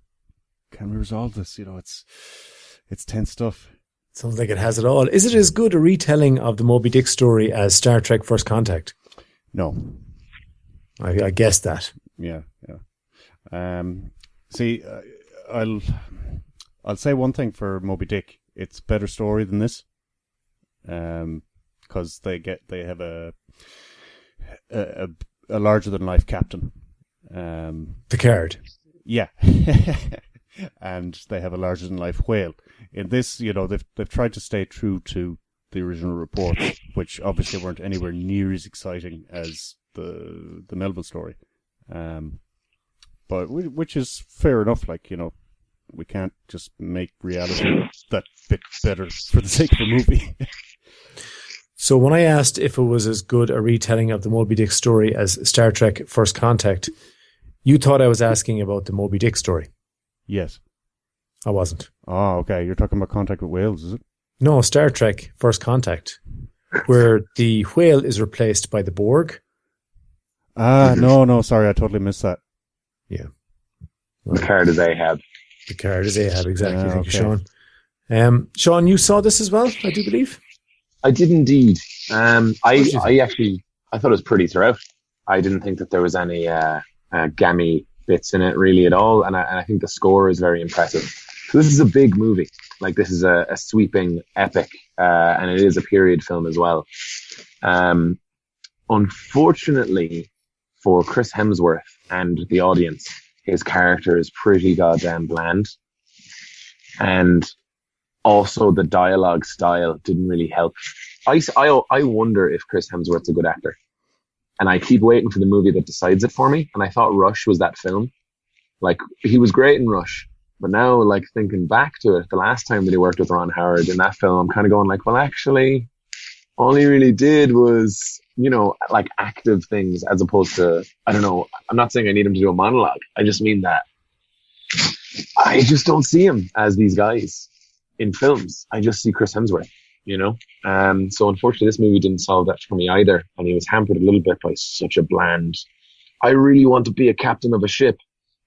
Can we resolve this? It's tense stuff. Sounds like it has it all. Is it as good a retelling of the Moby Dick story as Star Trek First Contact? No. I guessed that. Yeah. See, I'll say one thing for Moby Dick. It's a better story than this. Because they have a larger than life captain. Picard. Yeah. And they have a larger than life whale. In this, they've tried to stay true to the original reports, which obviously weren't anywhere near as exciting as the Melville story. But which is fair enough. Like, we can't just make reality that bit better for the sake of a movie. So when I asked if it was as good a retelling of the Moby Dick story as Star Trek First Contact, you thought I was asking about the Moby Dick story. Yes. I wasn't. Oh, okay. You're talking about Contact with Whales, is it? No, Star Trek First Contact, where the whale is replaced by the Borg. No, sorry. I totally missed that. Yeah. Picard is Ahab. Picard is Ahab, exactly. Thank you, Okay. Sean. Sean, you saw this as well, I do believe? I did indeed. I thought it was pretty throughout. I didn't think that there was any gammy bits in it really at all, and I think the score is very impressive. So this is a big movie. Like, this is a sweeping epic, and it is a period film as well. Unfortunately for Chris Hemsworth and the audience, his character is pretty goddamn bland, and also the dialogue style didn't really help. I wonder if Chris Hemsworth's a good actor. And I keep waiting for the movie that decides it for me. And I thought Rush was that film. Like, he was great in Rush. But now, like, thinking back to it, the last time that he worked with Ron Howard in that film, I'm kind of going like, well, actually, all he really did was, like, active things as opposed to, I don't know, I'm not saying I need him to do a monologue. I just mean that I just don't see him as these guys in films. I just see Chris Hemsworth, so unfortunately this movie didn't solve that for me either, and he was hampered a little bit by such a bland, I really want to be a captain of a ship,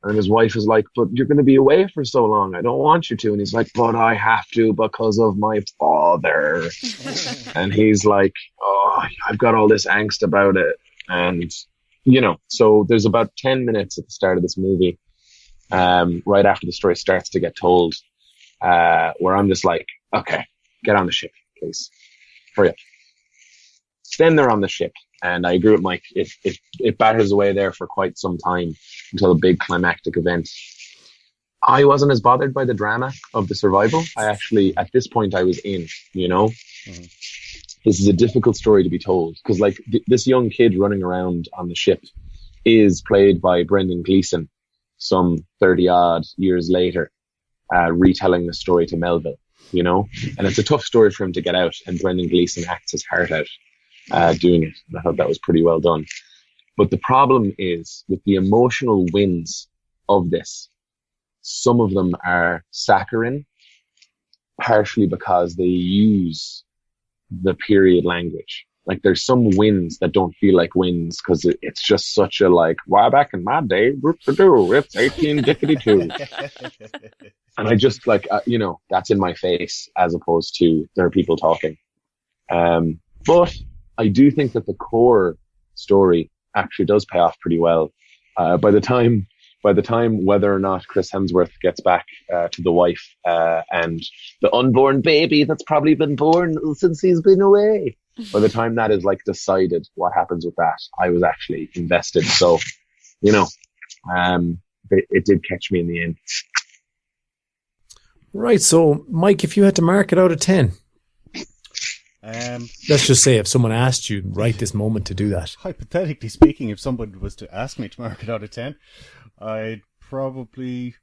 and his wife is like, but you're going to be away for so long, I don't want you to, and he's like, but I have to because of my father. And he's like, oh, I've got all this angst about it. And so there's about 10 minutes at the start of this movie, right after the story starts to get told, where I'm just like, okay, get on the ship, please. Hurry up. Then they're on the ship, and I agree with Mike. It batters away there for quite some time until a big climactic event. I wasn't as bothered by the drama of the survival. I actually, at this point, I was in, This is a difficult story to be told, because like this young kid running around on the ship is played by Brendan Gleeson some 30 odd years later, retelling the story to Melville, and it's a tough story for him to get out, and Brendan Gleeson acts his heart out doing it. And I thought that was pretty well done. But the problem is with the emotional wins of this, some of them are saccharine, partially because they use the period language. Like there's some wins that don't feel like wins because it's just such a like, why back in my day, it's 1852. And I just like, that's in my face as opposed to there are people talking. But I do think that the core story actually does pay off pretty well. By the time whether or not Chris Hemsworth gets back to the wife and the unborn baby that's probably been born since he's been away, by the time that is like decided what happens with that, I was actually invested. So, it did catch me in the end. Right. So, Mike, if you had to mark it out of 10, let's just say if someone asked you right this moment to do that. Hypothetically speaking, if someone was to ask me to mark it out of 10, I'd probably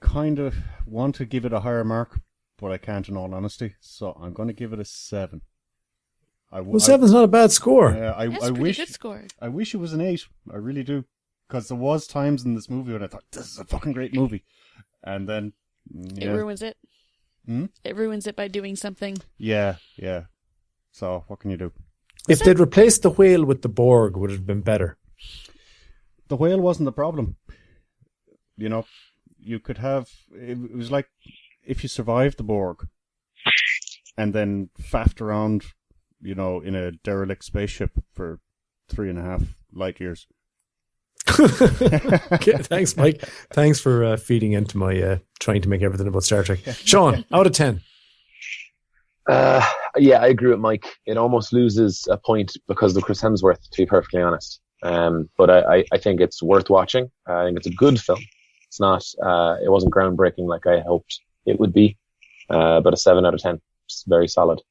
kind of want to give it a higher mark, but I can't in all honesty. So I'm going to give it a 7. Well, 7's not a bad score. That's a pretty good score. I wish it was an 8. I really do. Because there was times in this movie when I thought, this is a fucking great movie. And then... It ruins it. It ruins it by doing something. Yeah. So, what can you do? If they'd replaced the whale with the Borg, would it have been better? The whale wasn't the problem. You could have... It was like if you survived the Borg and then faffed around, in a derelict spaceship for 3.5 light years. Okay, thanks, Mike. Thanks for feeding into my trying to make everything about Star Trek. Shaun, out of 10. Yeah, I agree with Mike. It almost loses a point because of Chris Hemsworth, to be perfectly honest. But I think it's worth watching. I think it's a good film. It's not. It wasn't groundbreaking like I hoped it would be, but a 7 out of 10. It's very solid.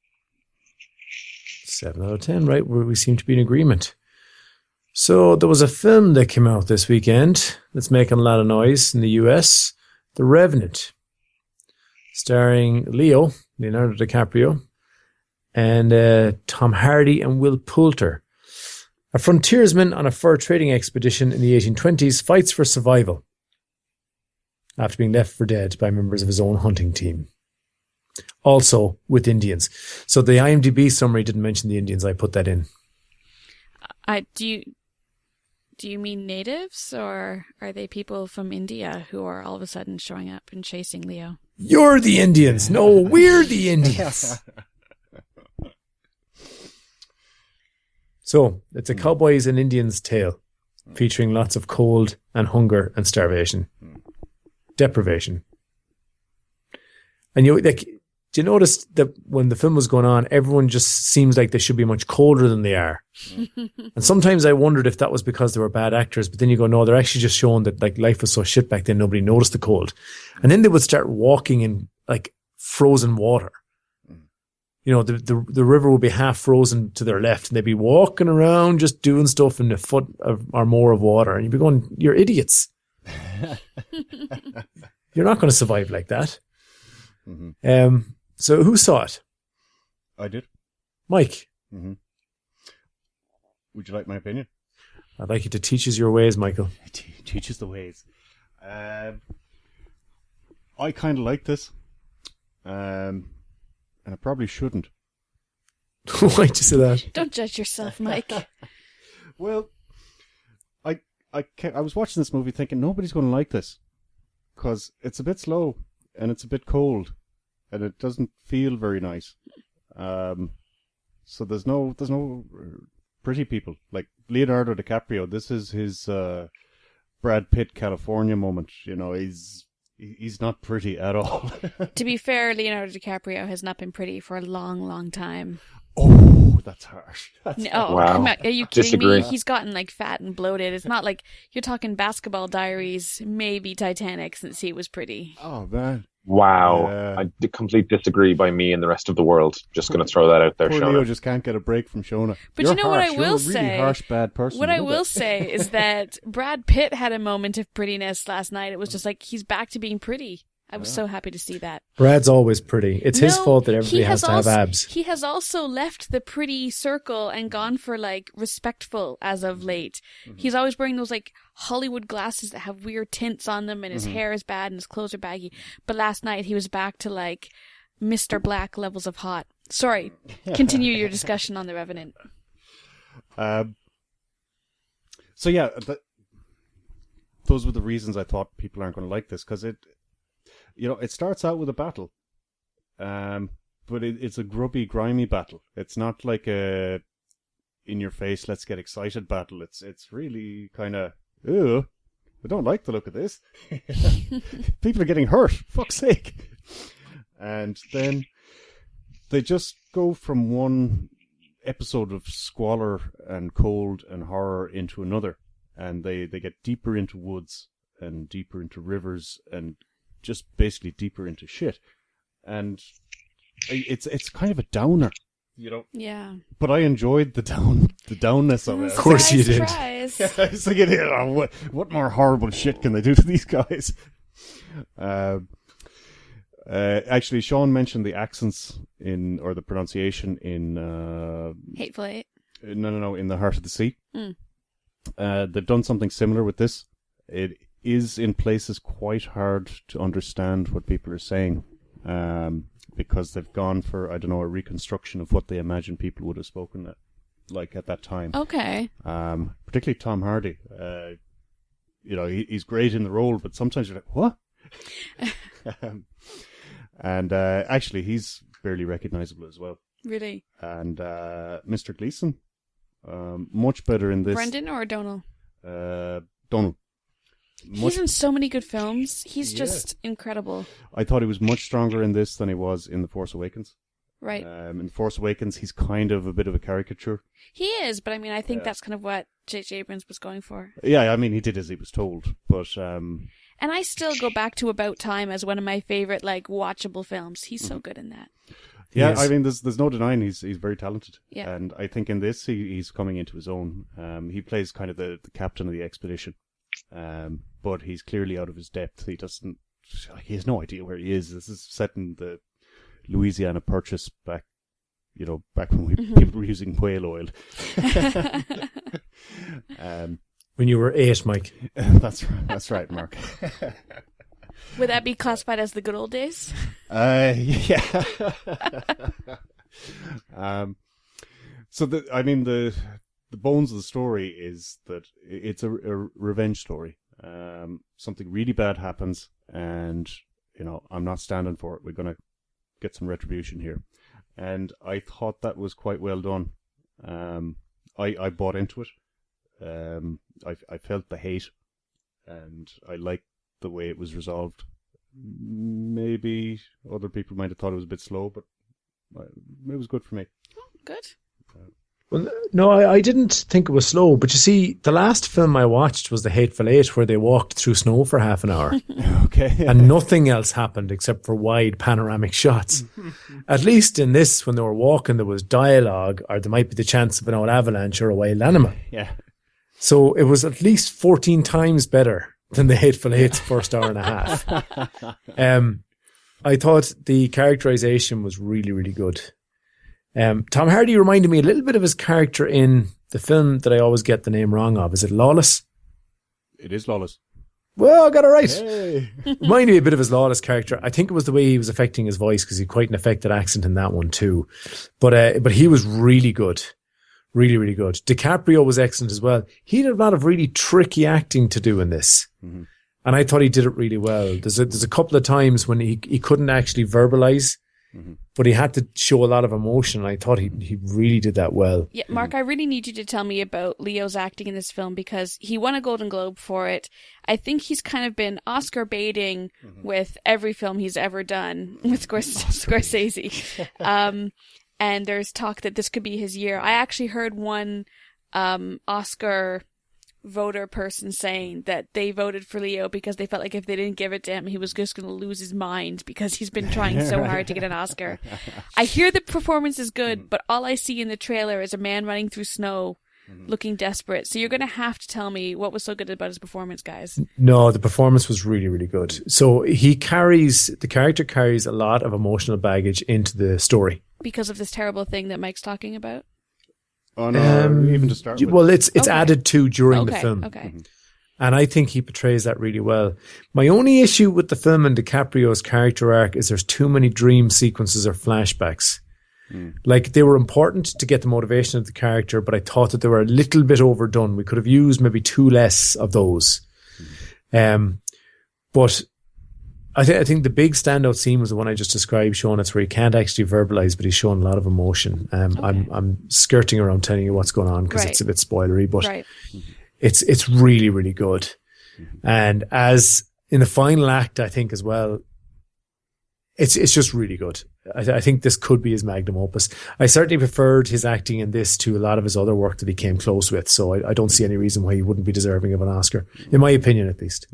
7 out of 10, right? We seem to be in agreement. So there was a film that came out this weekend that's making a lot of noise in the US, The Revenant, starring Leonardo Di Caprio, and Tom Hardy and Will Poulter. A frontiersman on a fur trading expedition in the 1820s fights for survival after being left for dead by members of his own hunting team. Also with Indians. So the IMDb summary didn't mention the Indians. I put that in. Do you mean natives, or are they people from India who are all of a sudden showing up and chasing Leo? You're the Indians. No, we're the Indians. So, it's a cowboys and Indians tale featuring lots of cold and hunger and starvation. Deprivation. And do you notice that when the film was going on, everyone just seems like they should be much colder than they are? And sometimes I wondered if that was because they were bad actors, but then you go, no, they're actually just showing that like life was so shit back then, nobody noticed the cold. And then they would start walking in like frozen water. The river would be half frozen to their left, and they'd be walking around just doing stuff in a foot or more of water. And you'd be going, you're idiots. You're not going to survive like that. Mm-hmm. So who saw it? I did. Mike. Mm-hmm. Would you like my opinion? I'd like you to teach us your ways, Michael. Teach us the ways. I kind of like this. And I probably shouldn't. Why'd you say that? Don't judge yourself, Mike. Well, I was watching this movie thinking nobody's going to like this because it's a bit slow and it's a bit cold and it doesn't feel very nice. So there's no pretty people like Leonardo DiCaprio. This is his Brad Pitt California moment. He's not pretty at all. To be fair, Leonardo DiCaprio has not been pretty for a long, long time. Oh, that's harsh. Wow. Come on. Are you kidding me? He's gotten like fat and bloated. It's not like you're talking Basketball Diaries, maybe Titanic, since he was pretty. Oh, man. Wow. I complete disagree by me and the rest of the world. Just going to throw that out there, Poor Shona. Leo just can't get a break from Shona. But You're you know harsh. what I will You're a say? really harsh, bad person. What I will say is that Brad Pitt had a moment of prettiness last night. It was just like he's back to being pretty. I was so happy to see that. Brad's always pretty. It's his fault that everybody has to have abs. He has also left the pretty circle and gone for like respectful as of late. Mm-hmm. He's always wearing those like Hollywood glasses that have weird tints on them, and his hair is bad and his clothes are baggy. But last night he was back to like Mr. Black levels of hot. Sorry, continue your discussion on The Revenant. So yeah, those were the reasons I thought people aren't going to like this, because it starts out with a battle, but it's a grubby, grimy battle. It's not like a in-your-face, let's get excited battle. It's really kind of, ew, I don't like the look of this. People are getting hurt, fuck's sake. And then they just go from one episode of squalor and cold and horror into another, and they get deeper into woods and deeper into rivers and just basically deeper into shit, and it's kind of a downer, Yeah. But I enjoyed the downness of it. Of course you did. Surprise. I was thinking, what more horrible shit can they do to these guys? Actually, Shaun mentioned the accents or the pronunciation in Hateful Eight. No, in The Heart of the Sea. Mm. They've done something similar with this. It is in places quite hard to understand what people are saying, because they've gone for, I don't know, a reconstruction of what they imagine people would have spoken at that time. Okay. Particularly Tom Hardy. He's great in the role, but sometimes you're like, what? And actually, he's barely recognizable as well. Really? And Mr. Gleeson, much better in this. Brendan or O'Donnell? Donald. He's in so many good films. He's just incredible. I thought he was much stronger in this than he was in The Force Awakens. Right. In The Force Awakens, he's kind of a bit of a caricature. He is, but I mean, I think that's kind of what J.J. Abrams was going for. Yeah, I mean, he did as he was told, but... And I still go back to About Time as one of my favorite, watchable films. He's so good in that. Yeah, Yes. I mean, there's no denying he's very talented. Yeah. And I think in this, he's coming into his own. He plays kind of the captain of the expedition. But he's clearly out of his depth. He has no idea where he is. This is set in the Louisiana Purchase back when people were using whale oil. When you were 8, Mike. That's right, Mark. Would that be classified as the good old days? Yeah. So the bones of the story is that it's a revenge story. Something really bad happens, and I'm not standing for it. We're gonna get some retribution here, and I thought that was quite well done. I bought into it. I felt the hate, and I liked the way it was resolved. Maybe other people might have thought it was a bit slow, but it was good for me. Oh, good. Well, no, I didn't think it was slow, but you see, the last film I watched was The Hateful Eight, where they walked through snow for half an hour. Okay. And nothing else happened except for wide panoramic shots. At least in this, when they were walking, there was dialogue, or there might be the chance of an old avalanche or a wild animal. Yeah. So it was at least 14 times better than The Hateful Eight's first hour and a half. I thought the characterization was really, really good. Tom Hardy reminded me a little bit of his character in the film that I always get the name wrong of. Is it Lawless? It is Lawless. Well, I got it right. Hey. Reminded me a bit of his Lawless character. I think it was the way he was affecting his voice, because he had quite an affected accent in that one too. But he was really good. Really, really good. DiCaprio was excellent as well. He had a lot of really tricky acting to do in this. Mm-hmm. And I thought he did it really well. There's a couple of times when he couldn't actually verbalize, but he had to show a lot of emotion. And I thought he really did that well. Yeah, Mark, I really need you to tell me about Leo's acting in this film, because he won a Golden Globe for it. I think he's kind of been Oscar baiting with every film he's ever done with Scorsese. And there's talk that this could be his year. I actually heard one Oscar voter person saying that they voted for Leo because they felt like if they didn't give it to him, he was just going to lose his mind because he's been trying so hard to get an Oscar. I hear the performance is good, but all I see in the trailer is a man running through snow looking desperate. So you're going to have to tell me what was so good about his performance, guys. No, the performance was really, really good. So the character carries a lot of emotional baggage into the story. Because of this terrible thing that Mike's talking about? Oh no, even to start with. Well, it's added to during the film. Okay. And I think he portrays that really well. My only issue with the film and DiCaprio's character arc is there's too many dream sequences or flashbacks. Like, they were important to get the motivation of the character, but I thought that they were a little bit overdone. We could have used maybe 2 less of those. But I think the big standout scene was the one I just described, Shaun. It's where he can't actually verbalize, but he's showing a lot of emotion. I'm skirting around telling you what's going on because it's a bit spoilery, but it's really, really good. And as in the final act, I think as well, it's just really good. I think this could be his magnum opus. I certainly preferred his acting in this to a lot of his other work that he came close with. So I don't see any reason why he wouldn't be deserving of an Oscar, in my opinion, at least.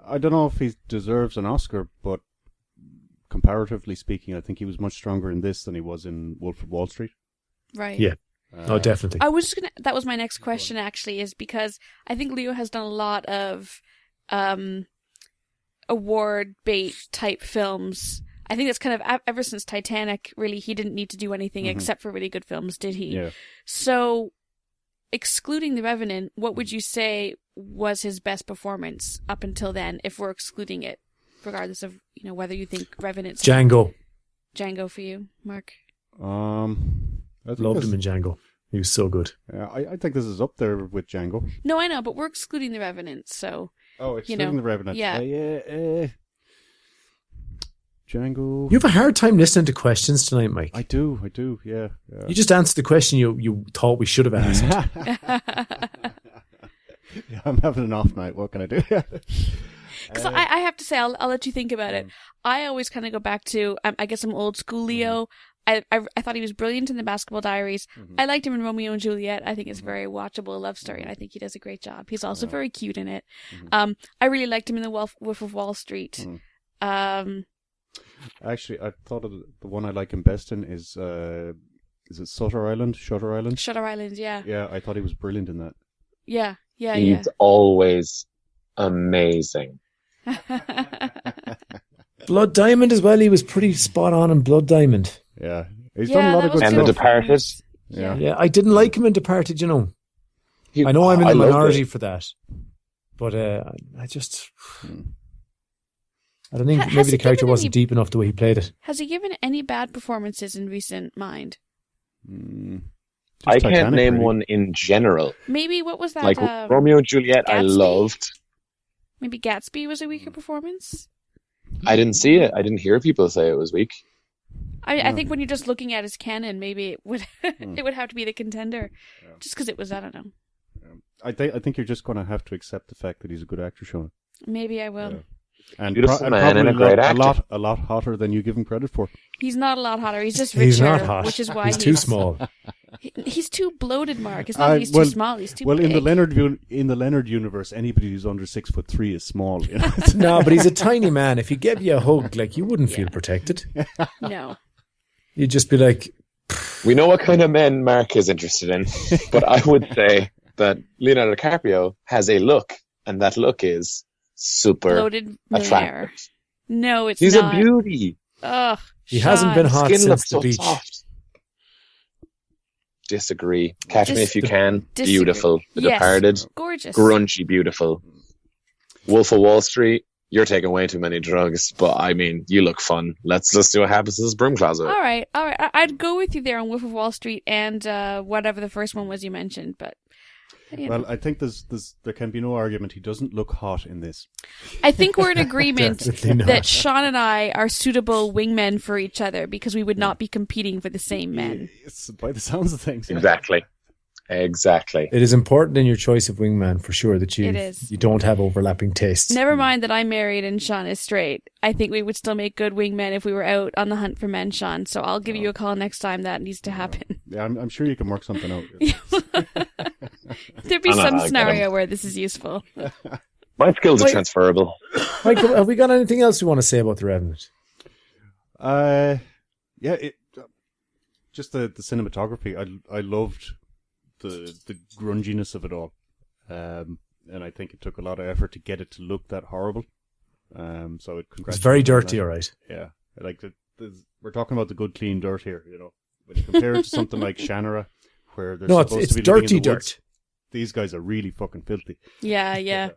I don't know if he deserves an Oscar, but comparatively speaking, I think he was much stronger in this than he was in Wolf of Wall Street. Right. Yeah. Oh, definitely. That was my next question, actually, is because I think Leo has done a lot of award bait type films. I think that's kind of ever since Titanic, really, he didn't need to do anything except for really good films, did he? Yeah. So, excluding The Revenant, what would you say was his best performance up until then, if we're excluding it, regardless of, whether you think Revenant's Django for you, Mark? Loved him in Django. He was so good. Yeah, I think this is up there with Django. No, I know, but we're excluding The Revenant, so... Oh, excluding The Revenant. Yeah. Django. You have a hard time listening to questions tonight, Mike. I do, yeah. You just answered the question you thought we should have asked. Yeah, I'm having an off night. What can I do? Because I have to say, I'll let you think about it. I always kind of go back to, I guess I'm old school Leo. I thought he was brilliant in The Basketball Diaries. I liked him in Romeo and Juliet. I think it's a very watchable love story, and I think he does a great job. He's also very cute in it. I really liked him in The Wolf of Wall Street. Actually, I thought of the one I like him best in is it Shutter Island? Shutter Island, yeah. Yeah, I thought he was brilliant in that. Yeah. He's always amazing. Blood Diamond as well. He was pretty spot on in Blood Diamond. Yeah. He's done a lot of good stuff. And The Departed. Yeah, I didn't like him in Departed, I know I'm in the minority for that. But I just... I don't think maybe the character wasn't deep enough the way he played it. Has he given any bad performances in recent mind? I can't name one in general. Maybe, what was that? Like Romeo and Juliet, Gatsby? I loved. Maybe Gatsby was a weaker performance? I didn't see it. I didn't hear people say it was weak. I think when you're just looking at his canon, maybe it would it would have to be the contender. Yeah. Just because it was, I don't know. I think you're just going to have to accept the fact that he's a good actor, Shaun. Maybe I will. Yeah. And beautiful man and a great actor. A lot hotter than you give him credit for. He's not a lot hotter. He's just richer. He's not hot. Which is why he's too small. He's too bloated, Mark. It's not that he's too small. He's too big. In the Leonard universe, anybody who's under 6'3" is small. No, but he's a tiny man. If he gave you a hug, you wouldn't feel protected. No. You'd just be like... We know what kind of men Mark is interested in, but I would say that Leonardo DiCaprio has a look, and that look is super bloated attractive. No, it's He's not. He's a beauty. Ugh, he hasn't been hot Skin since the so beach. Soft. Disagree. Catch Me If You Can. Beautiful. The Departed. Gorgeous. Grungy beautiful. Wolf of Wall Street. You're taking way too many drugs, but I mean, you look fun. Let's see what happens to this broom closet. All right. I'd go with you there on Wolf of Wall Street and whatever the first one was you mentioned, but. Well, I think there can be no argument. He doesn't look hot in this. I think we're in agreement that Shaun and I are suitable wingmen for each other because we would not be competing for the same men. It's by the sounds of things. Exactly. It is important in your choice of wingman for sure that you don't have overlapping tastes. Never mind that I'm married and Shaun is straight. I think we would still make good wingmen if we were out on the hunt for men, Shaun. So I'll give you a call next time that needs to happen. Yeah, I'm sure you can work something out. There'd be some scenario where this is useful. My skills are transferable. Michael, have we got anything else we want to say about The Revenant? Just the cinematography. I loved the grunginess of it all, and I think it took a lot of effort to get it to look that horrible. So it's very dirty, all right. Yeah, we're talking about the good clean dirt here. When you compare it to something like Shannara, where there's supposed to be dirty dirt. Woods. these guys are really fucking filthy. Yeah.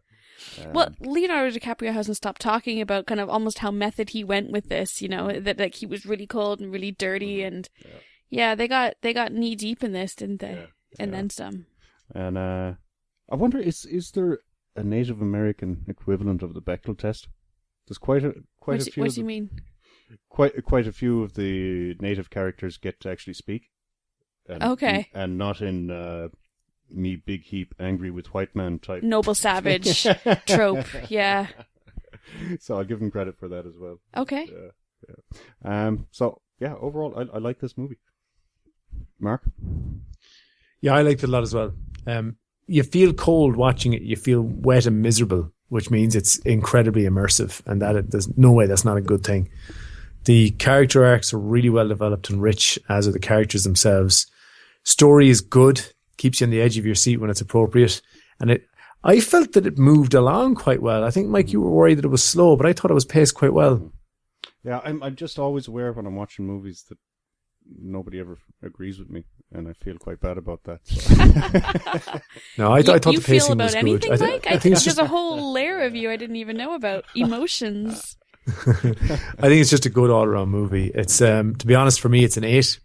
Well, Leonardo DiCaprio hasn't stopped talking about kind of almost how method he went with this, that like he was really cold and really dirty, and they got knee deep in this, didn't they? And then some. And I wonder, is there a Native American equivalent of the Bechdel test? There's quite a few. What do you mean? Quite a few of the native characters get to actually speak. And not in me big heap angry with white man type noble savage trope. Yeah. So I'll give them credit for that as well. Okay. So yeah, overall I like this movie. Mark? Yeah, I liked it a lot as well. You feel cold watching it. You feel wet and miserable, which means it's incredibly immersive, and there's no way that's not a good thing. The character arcs are really well developed and rich, as are the characters themselves. Story is good, keeps you on the edge of your seat when it's appropriate, and I felt that it moved along quite well. I think, Mike, you were worried that it was slow, but I thought it was paced quite well. Yeah, I'm just always aware when I'm watching movies that nobody ever agrees with me, and I feel quite bad about that. So. No, I thought the pacing was good. You feel about anything, Mike? I think there's a whole layer of you I didn't even know about. Emotions. I think it's just a good all-around movie. It's to be honest, for me, it's an 8.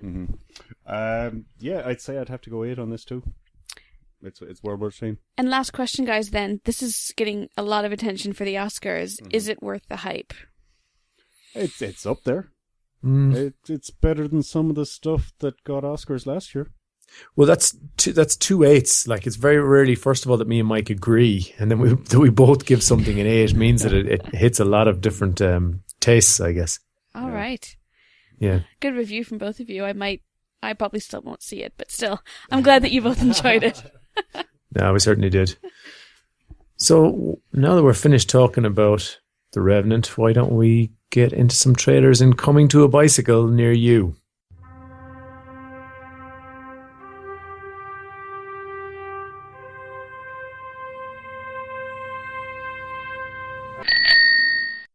Mm-hmm. Yeah, I'd say I'd have to go 8 on this too. It's well worth seeing. And last question, guys. Then this is getting a lot of attention for the Oscars. Mm-hmm. Is it worth the hype? It's up there. It's better than some of the stuff that got Oscars last year. Well, that's 2 8s. Like, it's very rarely, first of all, that me and Mike agree, and then we both give something an 8 means that it hits a lot of different tastes, I guess. All right. Yeah. Good review from both of you. I probably still won't see it, but still, I'm glad that you both enjoyed it. No, we certainly did. So now that we're finished talking about The Revenant, why don't we get into some trailers and Coming to a Bicycle near you?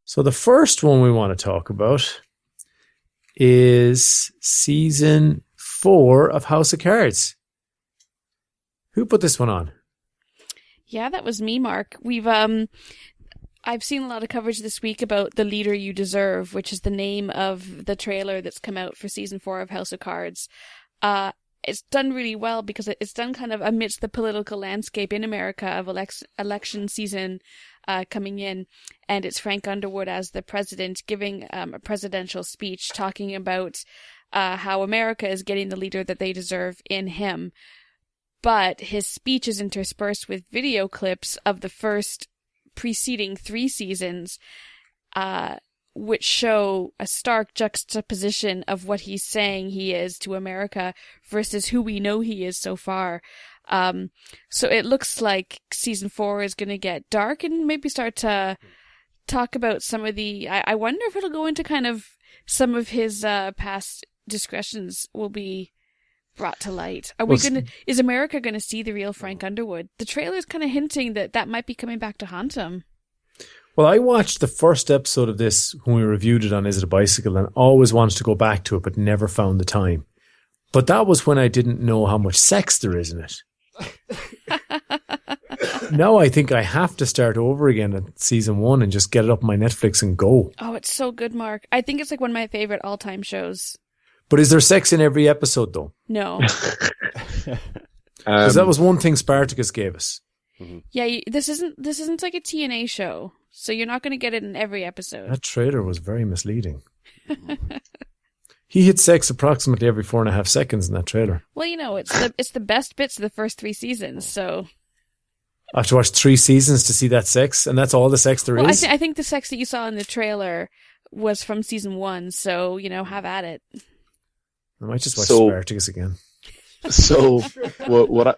So the first one we want to talk about is season 4 of House of Cards. Who put this one on? Yeah, that was me, Mark. I've seen a lot of coverage this week about The Leader You Deserve, which is the name of the trailer that's come out for season 4 of House of Cards. It's done really well because it's done kind of amidst the political landscape in America of election season coming in, and it's Frank Underwood as the president giving a presidential speech talking about how America is getting the leader that they deserve in him. But his speech is interspersed with video clips of the first preceding 3 seasons, which show a stark juxtaposition of what he's saying he is to America versus who we know he is so far. So it looks like season 4 is going to get dark and maybe start to talk about some of I wonder if it'll go into kind of some of his past discretions will be brought to light. Is America going to see the real Frank Underwood? The trailer's kind of hinting that might be coming back to haunt him. Well, I watched the first episode of this when we reviewed it on Is It a Bicycle, and always wanted to go back to it, but never found the time. But that was when I didn't know how much sex there is in it. Now I think I have to start over again at season 1 and just get it up on my Netflix and go. Oh, it's so good, Mark. I think it's like one of my favorite all-time shows. But is there sex in every episode, though? No. Because that was one thing Spartacus gave us. Mm-hmm. Yeah, this isn't like a TNA show, so you're not going to get it in every episode. That trailer was very misleading. He hit sex approximately every 4.5 seconds in that trailer. Well, it's the best bits of the first 3 seasons, so... I have to watch 3 seasons to see that sex, and that's all the sex there is? I think the sex that you saw in the trailer was from season 1, so, have at it. I might just watch Spartacus again. So what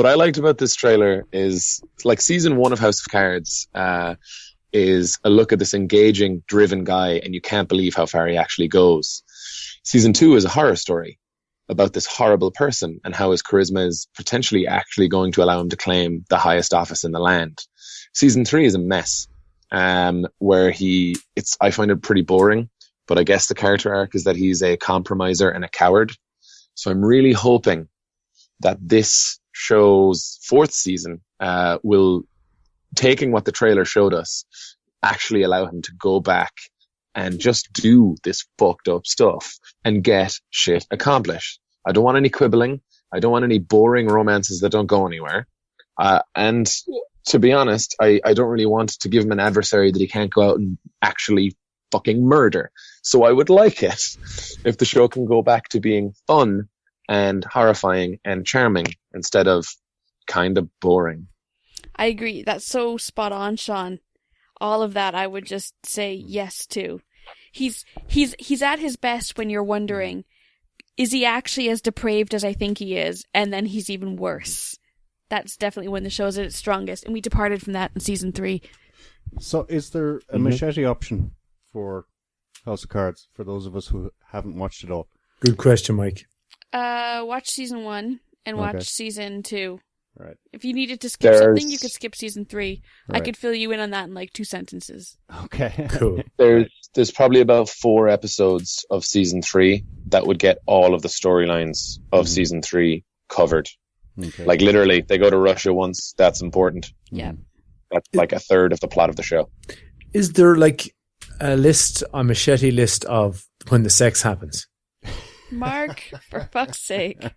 I liked about this trailer is, like, season 1 of House of Cards is a look at this engaging, driven guy, and you can't believe how far he actually goes. Season 2 is a horror story about this horrible person and how his charisma is potentially actually going to allow him to claim the highest office in the land. Season 3 is a mess, where I find it pretty boring, but I guess the character arc is that he's a compromiser and a coward. So I'm really hoping that this show's fourth season will, taking what the trailer showed us, actually allow him to go back and just do this fucked up stuff and get shit accomplished. I don't want any quibbling. I don't want any boring romances that don't go anywhere. And to be honest, I don't really want to give him an adversary that he can't go out and actually fucking murder. So I would like it if the show can go back to being fun and horrifying and charming instead of kind of boring. I agree. That's so spot on, Shaun. All of that I would just say yes to. He's at his best when you're wondering, is he actually as depraved as I think he is? And then he's even worse. That's definitely when the show's at its strongest. And we departed from that in season 3. So is there a machete option for House of Cards for those of us who haven't watched it all? Good question, Mike. Watch season 1 and watch season 2. Right. If you needed to skip something, you could skip season 3. Right. I could fill you in on that in like 2 sentences. Okay. Cool. There's probably about 4 episodes of season 3 that would get all of the storylines of season 3 covered. Okay. Like literally, they go to Russia once. That's important. Yeah. That's like a third of the plot of the show. Is there like a machete list of when the sex happens? Mark, for fuck's sake.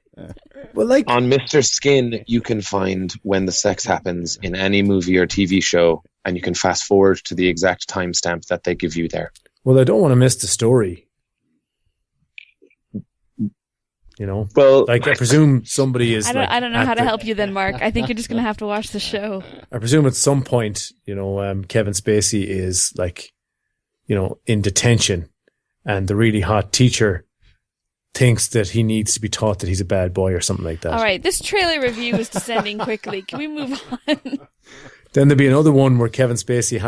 Well, like On Mr. Skin, you can find when the sex happens in any movie or TV show, and you can fast forward to the exact timestamp that they give you there. Well, I don't want to miss the story. You know? Well, Like, I presume somebody is... I don't know how to help you then, Mark. I think you're just going to have to watch the show. I presume at some point, you know, Kevin Spacey is like, you know, in detention, and the really hot teacher thinks that he needs to be taught that he's a bad boy or something like that. All right, this trailer review is descending quickly. Can we move on? Then there'll be another one where Kevin Spacey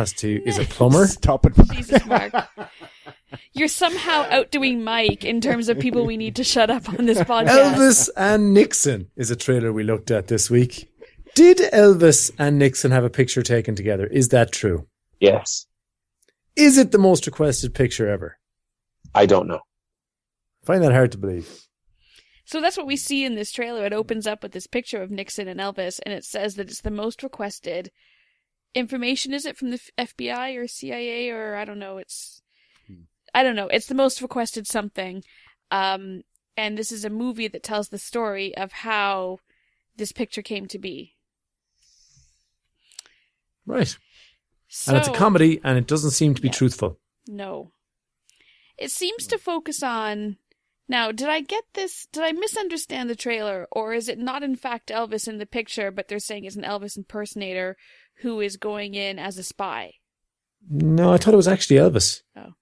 is a plumber. Stop it. Jesus, Mark. You're somehow outdoing Mike in terms of people we need to shut up on this podcast. Elvis and Nixon is a trailer we looked at this week. Did Elvis and Nixon have a picture taken together? Is that true? yes. Is it the most requested picture ever? I don't know. I find that hard to believe. So that's what we see in this trailer. It opens up with this picture of Nixon and Elvis, and it says that it's the most requested information. Is it from the FBI or CIA or I don't know. It's the most requested something. And this is a movie that tells the story of how this picture came to be. Right. So, And it's a comedy, and it doesn't seem to be truthful. No. It seems to focus on... Now, did I get this? Did I misunderstand the trailer? Or is it not in fact Elvis in the picture, but they're saying it's an Elvis impersonator who is going in as a spy? No, I thought it was actually Elvis. Oh.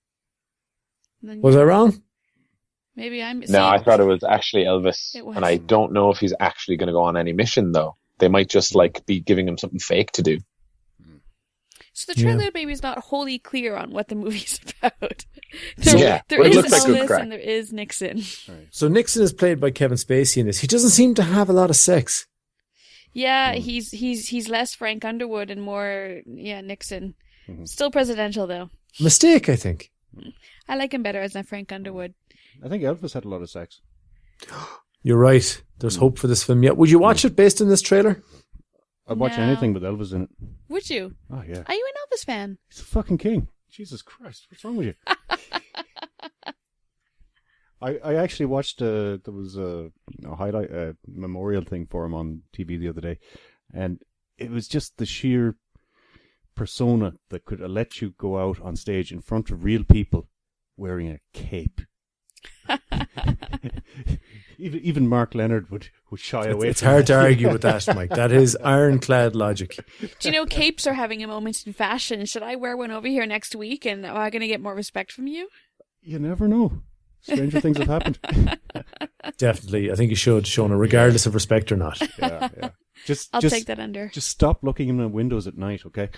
Then, Was I wrong? Maybe I'm... No, I thought it was actually Elvis. It was. And I don't know if he's actually going to go on any mission, though. They might just like be giving him something fake to do. So the trailer maybe is not wholly clear on what the movie's about. Yeah, there but it is looks like good Elvis crack. and there is Nixon. So Nixon is played by Kevin Spacey in this. He doesn't seem to have a lot of sex. Yeah, he's less Frank Underwood and more Nixon. Still presidential though. Mistake, I think. I like him better as a Frank Underwood. I think Elvis had a lot of sex. You're right. There's hope for this film yet. Would you watch it based on this trailer? I'd watch No. anything with Elvis in it. Would you? Oh, yeah. Are you an Elvis fan? He's a fucking king. Jesus Christ. What's wrong with you? I actually watched, there was a memorial thing for him on TV the other day. And it was just the sheer persona that could let you go out on stage in front of real people wearing a cape. Even Mark Leonard would shy away. It's from hard that. to argue with that, Mike. That is ironclad logic. Do you know capes are having a moment in fashion? Should I wear one over here next week and am I going to get more respect from you? You never know. Stranger things have happened. Definitely. I think you should, Shona, regardless of respect or not. Yeah. I'll take that under. Just stop looking in the windows at night, okay?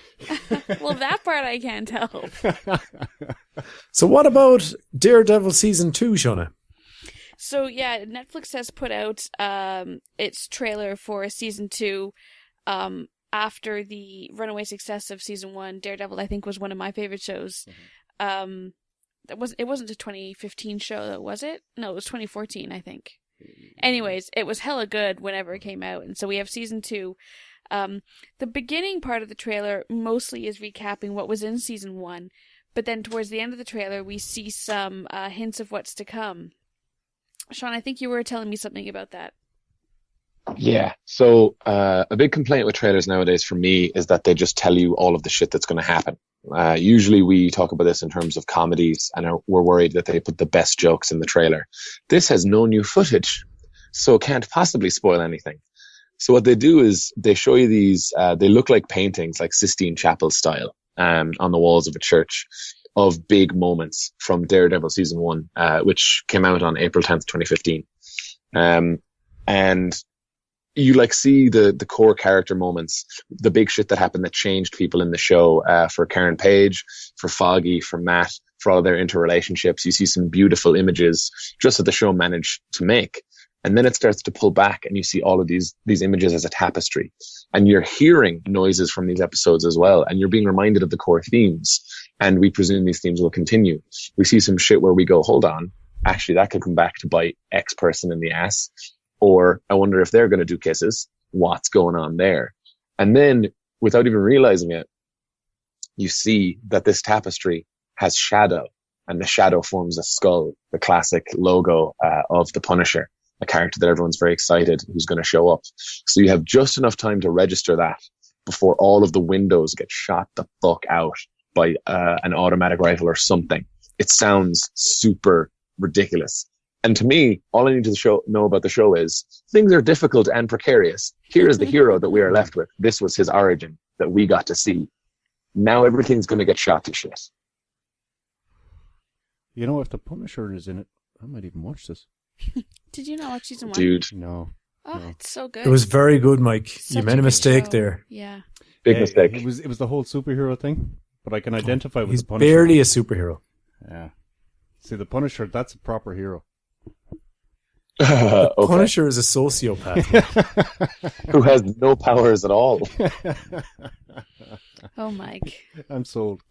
Well, that part I can't help. So what about Daredevil Season 2, Shona? So yeah, Netflix has put out its trailer for season 2 after the runaway success of season 1. Daredevil, I think, was one of my favorite shows. It wasn't a 2015 show, though, was it? No, it was 2014, I think. Anyways, it was hella good whenever it came out, and so we have season 2. The beginning part of the trailer mostly is recapping what was in season 1, but then towards the end of the trailer, we see some hints of what's to come. Shaun, I think you were telling me something about that. Yeah. So a big complaint with trailers nowadays for me is that they just tell you all of the shit that's going to happen. Usually we talk about this in terms of comedies, and we're worried that they put the best jokes in the trailer. This has no new footage, so it can't possibly spoil anything. So what they do is they show you these, they look like paintings, like Sistine Chapel style, on the walls of a church, of big moments from Daredevil season 1, which came out on April 10th, 2015. And you like see the core character moments, the big shit that happened that changed people in the show, for Karen Page, for Foggy, for Matt, for all their interrelationships. You see some beautiful images just that the show managed to make. And then it starts to pull back and you see all of these images as a tapestry, and you're hearing noises from these episodes as well. And you're being reminded of the core themes, and we presume these themes will continue. We see some shit where we go, hold on, actually that could come back to bite X person in the ass. Or I wonder if they're going to do kisses. What's going on there? And then without even realizing it, you see that this tapestry has shadow, and the shadow forms a skull, the classic logo of the Punisher, a character that everyone's very excited who's going to show up. So you have just enough time to register that before all of the windows get shot the fuck out by an automatic rifle or something. It sounds super ridiculous. And to me, all I need to know about the show is things are difficult and precarious. Here is the hero that we are left with. This was his origin that we got to see. Now everything's going to get shot to shit. You know, if the Punisher is in it, I might even watch this. Did you not watch season 1? Dude. No. Oh, no. it's so good. It was very good, Mike. Such you made a good mistake show. there. Yeah. Big mistake. It was the whole superhero thing, but I can identify with He's the Punisher. barely a superhero. Yeah. See, the Punisher, that's a proper hero. Okay. Punisher is a sociopath. Who has no powers at all. Oh, Mike. I'm sold.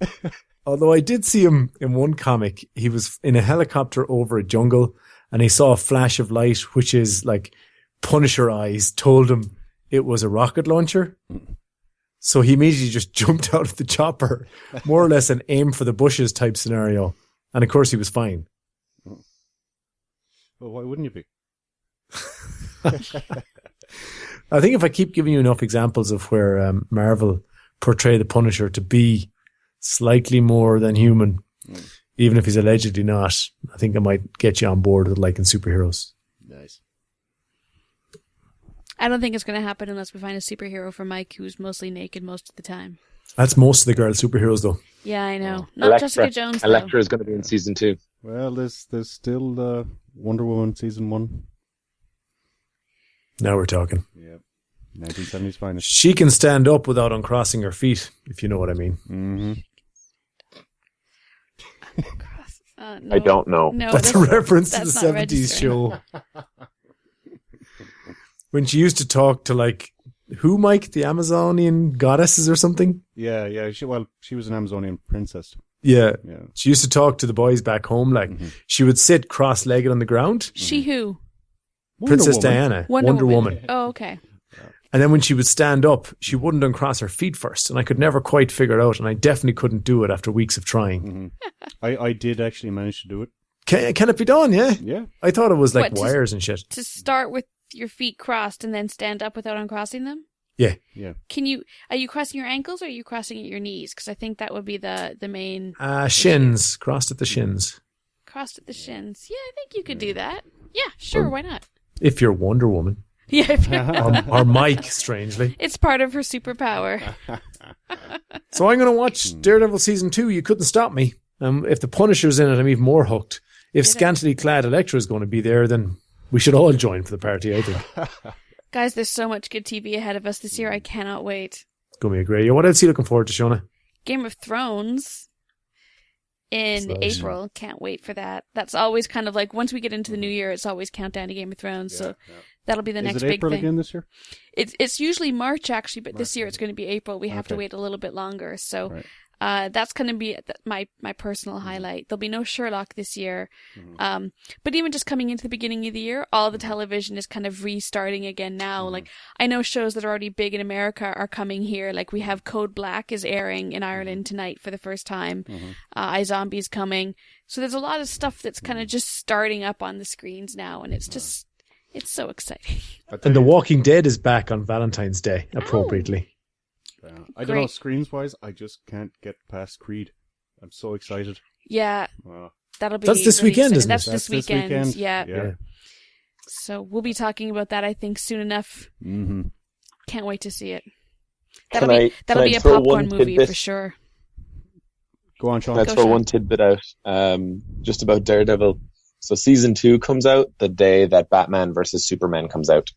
Although I did see him in one comic. He was in a helicopter over a jungle and he saw a flash of light, which is like Punisher eyes told him it was a rocket launcher. So he immediately just jumped out of the chopper, more or less an aim for the bushes type scenario. And of course he was fine. Well, why wouldn't you be? I think if I keep giving you enough examples of where Marvel portray the Punisher to be slightly more than human, even if he's allegedly not, I think I might get you on board with liking superheroes. Nice. I don't think it's going to happen unless we find a superhero for Mike who's mostly naked most of the time. That's most of the girl superheroes, though. Yeah, I know. Not Jessica Jones, though. Elektra is going to be in season 2. Well, there's still Wonder Woman season 1. Now we're talking. Yeah. 1970s finest. She can stand up without uncrossing her feet, if you know what I mean. Mm-hmm. No. I don't know. No, That's a reference to the that's not 70s registering. show. When she used to talk to, like, who, Mike? The Amazonian goddesses or something? Yeah. She was an Amazonian princess. Yeah. Yeah. She used to talk to the boys back home. Like, she would sit cross-legged on the ground. She who? Princess Wonder Woman. Diana. Wonder Woman. Woman. Oh, okay. And then when she would stand up, she wouldn't uncross her feet first. And I could never quite figure it out. And I definitely couldn't do it after weeks of trying. Mm-hmm. I did actually manage to do it. Can it be done? Yeah. Yeah. I thought it was like What, wires and shit. To start with your feet crossed and then stand up without uncrossing them? Yeah. Yeah. Are you crossing your ankles or are you crossing at your knees? Because I think that would be the main. Shins. Crossed at the shins. Crossed at the shins. Yeah, I think you could do that. Yeah, sure. Why not? If you're Wonder Woman. Yeah. If you're, Or Mike, strangely. it's part of her superpower. So I'm going to watch Daredevil season 2. You couldn't stop me. If the Punisher's in it, I'm even more hooked. If scantily clad Elektra is going to be there, then we should all join for the party, I think. Guys, there's so much good TV ahead of us this year. I cannot wait. It's going to be a great year. What else are you looking forward to, Shona? Game of Thrones in That's nice. April. Can't wait for that. That's always kind of like once we get into the new year, it's always countdown to Game of Thrones. So that'll be the next Is it big April thing. again this year? It's usually March actually, but this year it's going to be April. We have to wait a little bit longer. So Right. That's going to be my personal highlight. There'll be no Sherlock this year. But even just coming into the beginning of the year, all the television is kind of restarting again now. Like, I know shows that are already big in America are coming here. Like, we have Code Black is airing in Ireland tonight for the first time. iZombie's coming. So there's a lot of stuff that's kind of just starting up on the screens now, and it's just, it's so exciting. And The Walking Dead is back on Valentine's Day, appropriately. I don't know, screens-wise, I just can't get past Creed. I'm so excited. Yeah, that'll be. That's this really weekend, exciting. isn't it? That's this weekend. Yeah. Yeah. So we'll be talking about that, I think, soon enough. Can't wait to see it. Can That'll I be a throw popcorn one movie tidbit? for sure. Go on, Shaun. Let's throw one tidbit out, just about Daredevil. So season 2 comes out the day that Batman versus Superman comes out.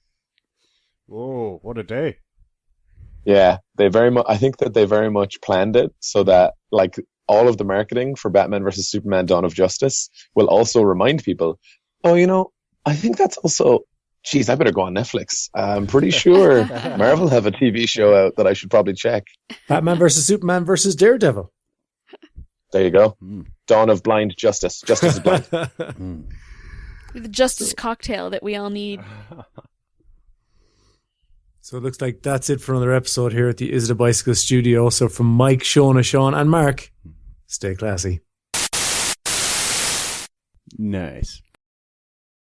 Whoa, what a day. Yeah, I think that they very much planned it so that, like, all of the marketing for Batman versus Superman: Dawn of Justice will also remind people, oh, you know, I think that's also, geez, I better go on Netflix. I'm pretty sure Marvel have a TV show out that I should probably check. Batman versus Superman versus Daredevil. There you go. Dawn of Blind Justice. Justice is blind. The justice cocktail that we all need. So it looks like that's it for another episode here at the Is It a Bicycle studio. So from Mike, Shona, Shaun, and Mark, stay classy. Nice.